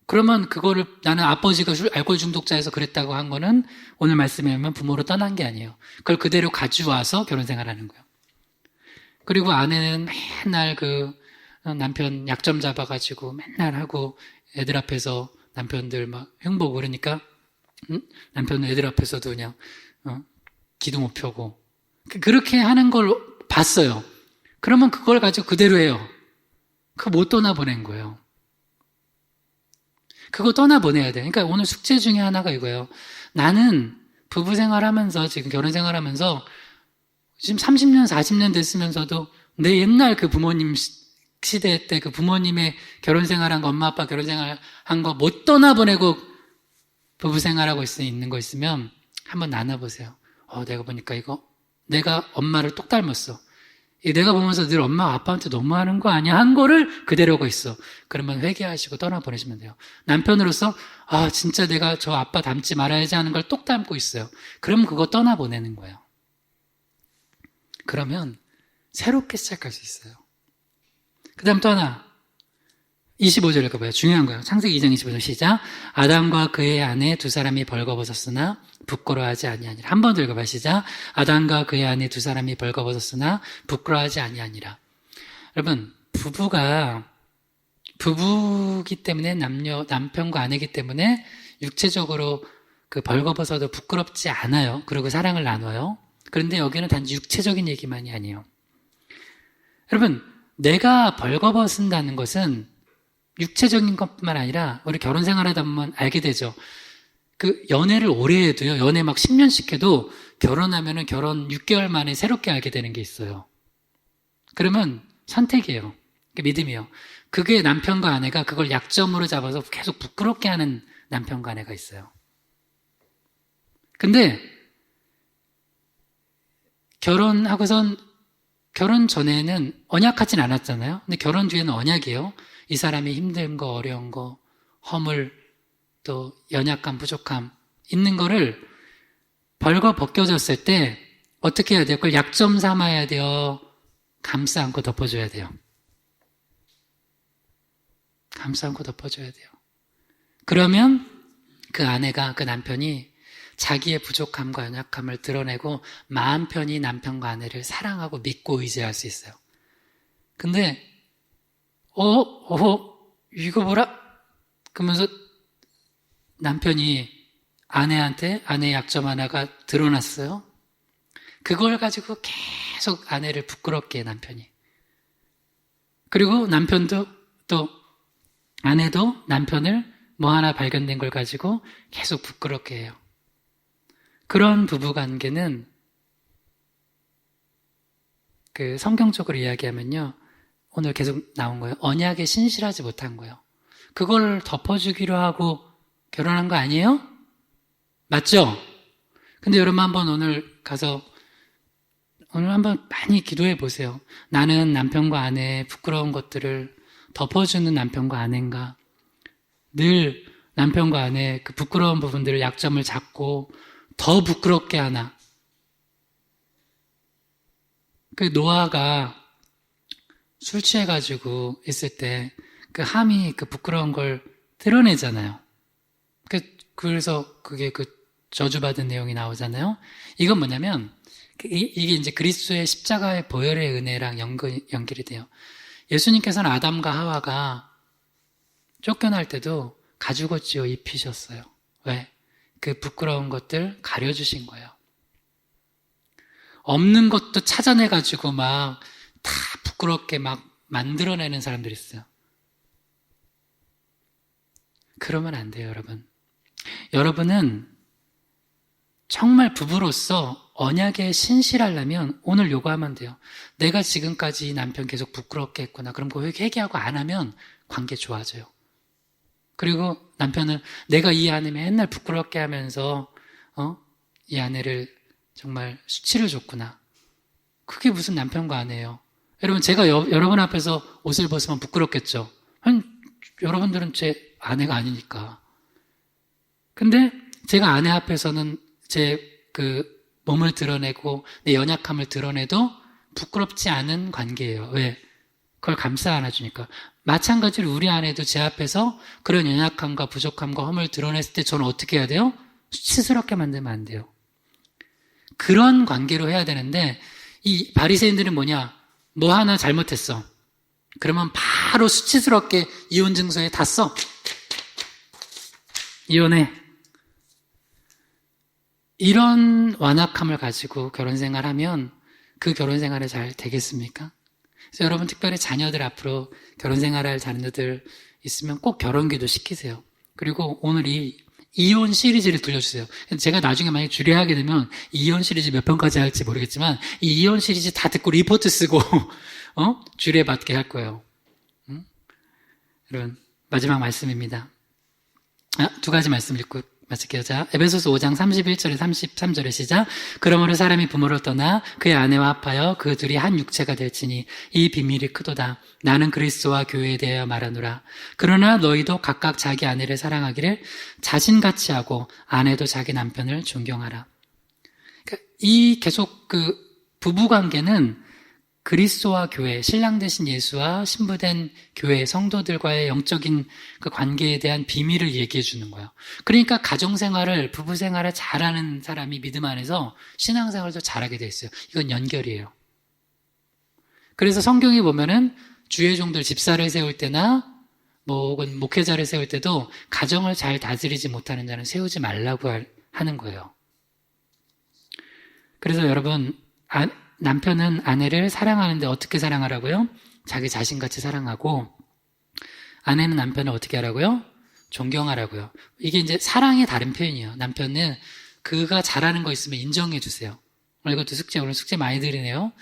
그러면 그거를 나는 아버지가 알코올 중독자여서 그랬다고 한 거는 오늘 말씀에 보면 부모로 떠난 게 아니에요. 그걸 그대로 가져와서 결혼 생활하는 거예요. 그리고 아내는 맨날 남편 약점 잡아가지고 맨날 하고 애들 앞에서 남편들 막 흉보고 그러니까 남편은 애들 앞에서도 그냥 기도 못 펴고 그렇게 하는 걸 봤어요. 그러면 그걸 가지고 그대로 해요. 그거 못 떠나보낸 거예요. 그거 떠나보내야 돼. 그러니까 오늘 숙제 중에 하나가 이거예요. 나는 부부 생활하면서 지금 결혼 생활하면서 지금 30년, 40년 됐으면서도 내 옛날 그 부모님 시대 때 그 부모님의 결혼 생활한 거, 엄마 아빠 결혼 생활한 거 못 떠나보내고 부부 생활하고 있는 거 있으면 한번 나눠보세요. 내가 보니까 내가 엄마를 똑 닮았어. 내가 보면서 늘 엄마가 아빠한테 너무하는 거 아니야? 한 거를 그대로 하고 있어. 그러면 회개하시고 떠나보내시면 돼요. 남편으로서 진짜 내가 저 아빠 닮지 말아야지 하는 걸 똑 닮고 있어요. 그럼 그거 떠나보내는 거예요. 그러면 새롭게 시작할 수 있어요. 그 다음 또 하나 25절 읽어봐요. 중요한 거예요. 창세기 2장 25절 시작. 아담과 그의 아내 두 사람이 벌거벗었으나 부끄러워하지 아니하니라. 한 번 더 읽어봐요. 시작. 아담과 그의 아내 두 사람이 벌거벗었으나 부끄러워하지 아니하니라. 여러분 부부기 때문에 남편과 아내기 때문에 육체적으로 벌거벗어도 부끄럽지 않아요. 그리고 사랑을 나눠요. 그런데 여기는 단지 육체적인 얘기만이 아니에요. 여러분 내가 벌거벗은다는 것은 육체적인 것뿐만 아니라 우리 결혼 생활하다 보면 알게 되죠. 연애를 오래 해도요. 연애 막 10년씩 해도 결혼하면은 결혼 6개월 만에 새롭게 알게 되는 게 있어요. 그러면 선택이에요. 믿음이에요. 그게 남편과 아내가 그걸 약점으로 잡아서 계속 부끄럽게 하는 남편과 아내가 있어요. 근데 결혼하고선 결혼 전에는 언약하진 않았잖아요. 근데 결혼 뒤에는 언약이에요. 이 사람이 힘든 거, 어려운 거, 허물, 또 연약감, 부족함 있는 거를 벗겨졌을 때 어떻게 해야 돼요? 그걸 약점 삼아야 돼요? 감싸 안고 덮어줘야 돼요. 감싸 안고 덮어줘야 돼요. 그러면 그 아내가, 그 남편이 자기의 부족함과 연약함을 드러내고 마음 편히 남편과 아내를 사랑하고 믿고 의지할 수 있어요. 근데 이거 뭐라? 그러면서 남편이 아내한테 아내의 약점 하나가 드러났어요. 그걸 가지고 계속 아내를 부끄럽게 해, 남편이. 그리고 아내도 남편을 뭐 하나 발견된 걸 가지고 계속 부끄럽게 해요. 그런 부부 관계는 성경적으로 이야기하면요. 오늘 계속 나온 거예요. 언약에 신실하지 못한 거예요. 그걸 덮어주기로 하고 결혼한 거 아니에요? 맞죠? 근데 여러분 오늘 한번 많이 기도해 보세요. 나는 남편과 아내의 부끄러운 것들을 덮어주는 남편과 아내인가? 늘 남편과 아내의 그 부끄러운 부분들을 약점을 잡고 더 부끄럽게 하나? 노아가 술 취해가지고 있을 때 그 함이 그 부끄러운 걸 드러내잖아요. 그래서 그게 그 저주받은 내용이 나오잖아요. 이건 뭐냐면 이게 이제 그리스도의 십자가의 보혈의 은혜랑 연결이 돼요. 예수님께서는 아담과 하와가 쫓겨날 때도 가죽옷지어 입히셨어요. 왜? 그 부끄러운 것들 가려주신 거예요. 없는 것도 찾아내가지고 막 다 부끄럽게 막 만들어내는 사람들이 있어요. 그러면 안 돼요, 여러분. 여러분은 정말 부부로서 언약에 신실하려면 오늘 요구하면 돼요. 내가 지금까지 이 남편 계속 부끄럽게 했구나. 그럼 그 회개하고 안 하면 관계 좋아져요. 그리고 남편은 내가 이 아내 맨날 부끄럽게 하면서 이 아내를 정말 수치를 줬구나. 그게 무슨 남편과 아내예요. 여러분, 제가 여러분 앞에서 옷을 벗으면 부끄럽겠죠. 여러분들은 제 아내가 아니니까. 근데 제가 아내 앞에서는 제 그 몸을 드러내고 내 연약함을 드러내도 부끄럽지 않은 관계예요. 왜? 그걸 감싸 안아주니까. 마찬가지로 우리 아내도 제 앞에서 그런 연약함과 부족함과 허물을 드러냈을 때 저는 어떻게 해야 돼요? 수치스럽게 만들면 안 돼요. 그런 관계로 해야 되는데 이 바리새인들은 뭐냐? 뭐 하나 잘못했어. 그러면 바로 수치스럽게 이혼 증서에 다 써. 이혼해. 이런 완악함을 가지고 결혼 생활하면 그 결혼 생활이 잘 되겠습니까? 그래서 여러분 특별히 자녀들 앞으로 결혼 생활할 자녀들 있으면 꼭 결혼기도 시키세요. 그리고 오늘 이 이혼 시리즈를 들려주세요. 제가 나중에 만약에 주례하게 되면 이혼 시리즈 몇 편까지 할지 모르겠지만 이 이혼 시리즈 다 듣고 리포트 쓰고 주례 받게 할 거예요. 여러분 마지막 말씀입니다. 두 가지 말씀 읽고 마칠게요. 자, 에베소서 5장 31절에 33절에 시작. 그러므로 사람이 부모를 떠나 그의 아내와 합하여 그 둘이 한 육체가 될지니 이 비밀이 크도다. 나는 그리스도와 교회에 대하여 말하노라. 그러나 너희도 각각 자기 아내를 사랑하기를 자신같이 하고 아내도 자기 남편을 존경하라. 그러니까 이 계속 그 부부관계는 그리스도와 교회, 신랑 되신 예수와 신부된 교회, 성도들과의 영적인 그 관계에 대한 비밀을 얘기해 주는 거예요. 그러니까 가정생활을, 부부생활을 잘하는 사람이 믿음 안에서 신앙생활도 잘하게 돼 있어요. 이건 연결이에요. 그래서 성경에 보면은 주의 종들 집사를 세울 때나 혹은 목회자를 세울 때도 가정을 잘 다스리지 못하는 자는 세우지 말라고 하는 거예요. 그래서 여러분, 남편은 아내를 사랑하는데 어떻게 사랑하라고요? 자기 자신같이 사랑하고 아내는 남편을 어떻게 하라고요? 존경하라고요. 이게 이제 사랑의 다른 표현이에요. 남편은 그가 잘하는 거 있으면 인정해 주세요. 이것도 오늘 숙제 많이 드리네요.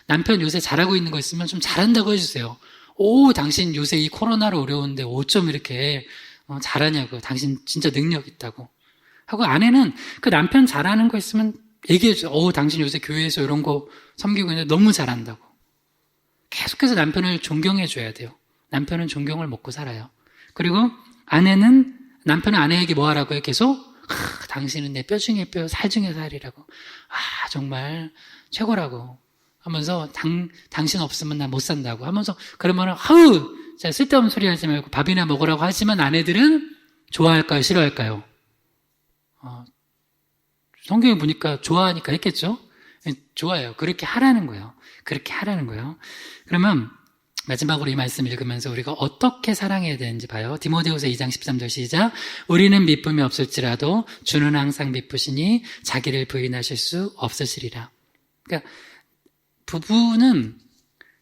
남편 요새 잘하고 있는 거 있으면 좀 잘한다고 해주세요. 오, 당신 요새 이 코로나로 어려운데 어쩜 이렇게 잘하냐고. 당신 진짜 능력 있다고. 하고 아내는 그 남편 잘하는 거 있으면 얘기해줘요. 당신 요새 교회에서 이런 거 섬기고 있는데 너무 잘한다고. 계속해서 남편을 존경해줘야 돼요. 남편은 존경을 먹고 살아요. 그리고 남편은 아내에게 뭐 하라고요? 계속 당신은 내 뼈 중에 뼈, 살 중에 살이라고. 정말 최고라고 하면서 당신 없으면 나 못 산다고 하면서 그러면 자, 쓸데없는 소리 하지 말고 밥이나 먹으라고 하지만 아내들은 좋아할까요? 싫어할까요? 성경에 보니까 좋아하니까 했겠죠? 좋아요. 그렇게 하라는 거예요. 그렇게 하라는 거예요. 그러면 마지막으로 이 말씀 읽으면서 우리가 어떻게 사랑해야 되는지 봐요. 디모데후서 2장 13절 시작. 우리는 미쁨이 없을지라도 주는 항상 미쁘시니 자기를 부인하실 수 없으시리라. 그러니까 부부는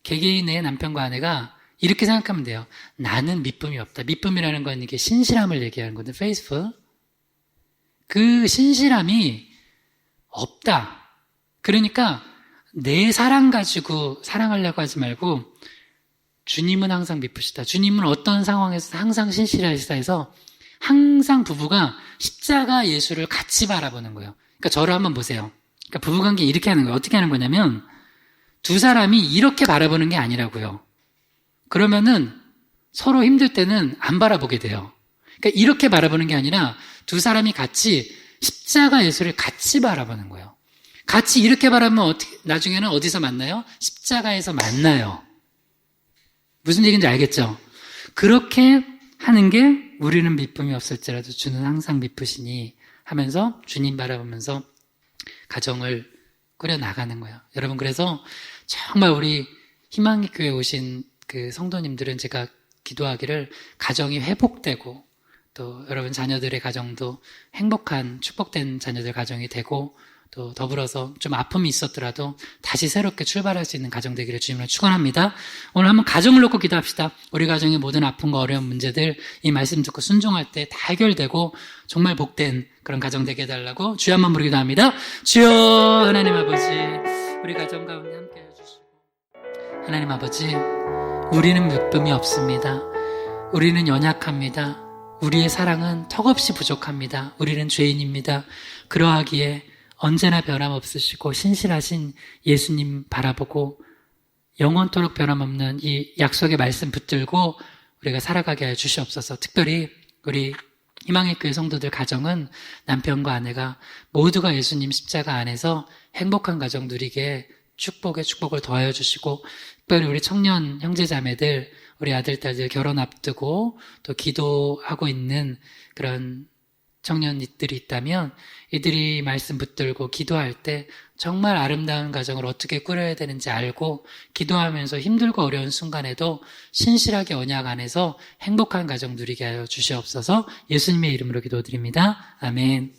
개개인의 남편과 아내가 이렇게 생각하면 돼요. 나는 미쁨이 없다. 미쁨이라는 건 이게 신실함을 얘기하는 건데 faithful. 그 신실함이 없다. 그러니까 내 사랑 가지고 사랑하려고 하지 말고 주님은 항상 미쁘시다. 주님은 어떤 상황에서 항상 신실하시다 해서 항상 부부가 십자가 예수를 같이 바라보는 거예요. 그러니까 저를 한번 보세요. 그러니까 부부관계 이렇게 하는 거예요. 어떻게 하는 거냐면 두 사람이 이렇게 바라보는 게 아니라고요. 그러면은 서로 힘들 때는 안 바라보게 돼요. 그러니까 이렇게 바라보는 게 아니라 두 사람이 같이 십자가 예수를 같이 바라보는 거예요. 같이 이렇게 바라보면 나중에는 어디서 만나요? 십자가에서 만나요. 무슨 얘기인지 알겠죠? 그렇게 하는 게 우리는 미쁨이 없을지라도 주는 항상 미쁘시니 하면서 주님 바라보면서 가정을 꾸려나가는 거예요. 여러분, 그래서 정말 우리 희망의 교회에 오신 그 성도님들은 제가 기도하기를 가정이 회복되고 또 여러분 자녀들의 가정도 행복한 축복된 자녀들 가정이 되고 또 더불어서 좀 아픔이 있었더라도 다시 새롭게 출발할 수 있는 가정 되기를 주님으로 축원합니다. 오늘 한번 가정을 놓고 기도합시다. 우리 가정의 모든 아픔과 어려운 문제들 이 말씀 듣고 순종할 때 다 해결되고 정말 복된 그런 가정 되게 해달라고 주여 한번 부르기도 합니다. 주여 하나님 아버지, 우리 가정 가운데 함께 해주시고 하나님 아버지, 우리는 몇쁨이 없습니다. 우리는 연약합니다. 우리의 사랑은 턱없이 부족합니다. 우리는 죄인입니다. 그러하기에 언제나 변함없으시고 신실하신 예수님 바라보고 영원토록 변함없는 이 약속의 말씀 붙들고 우리가 살아가게 하여 주시옵소서. 특별히 우리 희망의 교회 성도들 가정은 남편과 아내가 모두가 예수님 십자가 안에서 행복한 가정 누리게 축복에 축복을 더하여 주시고, 특별히 우리 청년 형제자매들, 우리 아들, 딸들 결혼 앞두고 또 기도하고 있는 그런 청년들이 있다면 이들이 말씀 붙들고 기도할 때 정말 아름다운 가정을 어떻게 꾸려야 되는지 알고 기도하면서 힘들고 어려운 순간에도 신실하게 언약 안에서 행복한 가정 누리게 하여 주시옵소서. 예수님의 이름으로 기도드립니다. 아멘.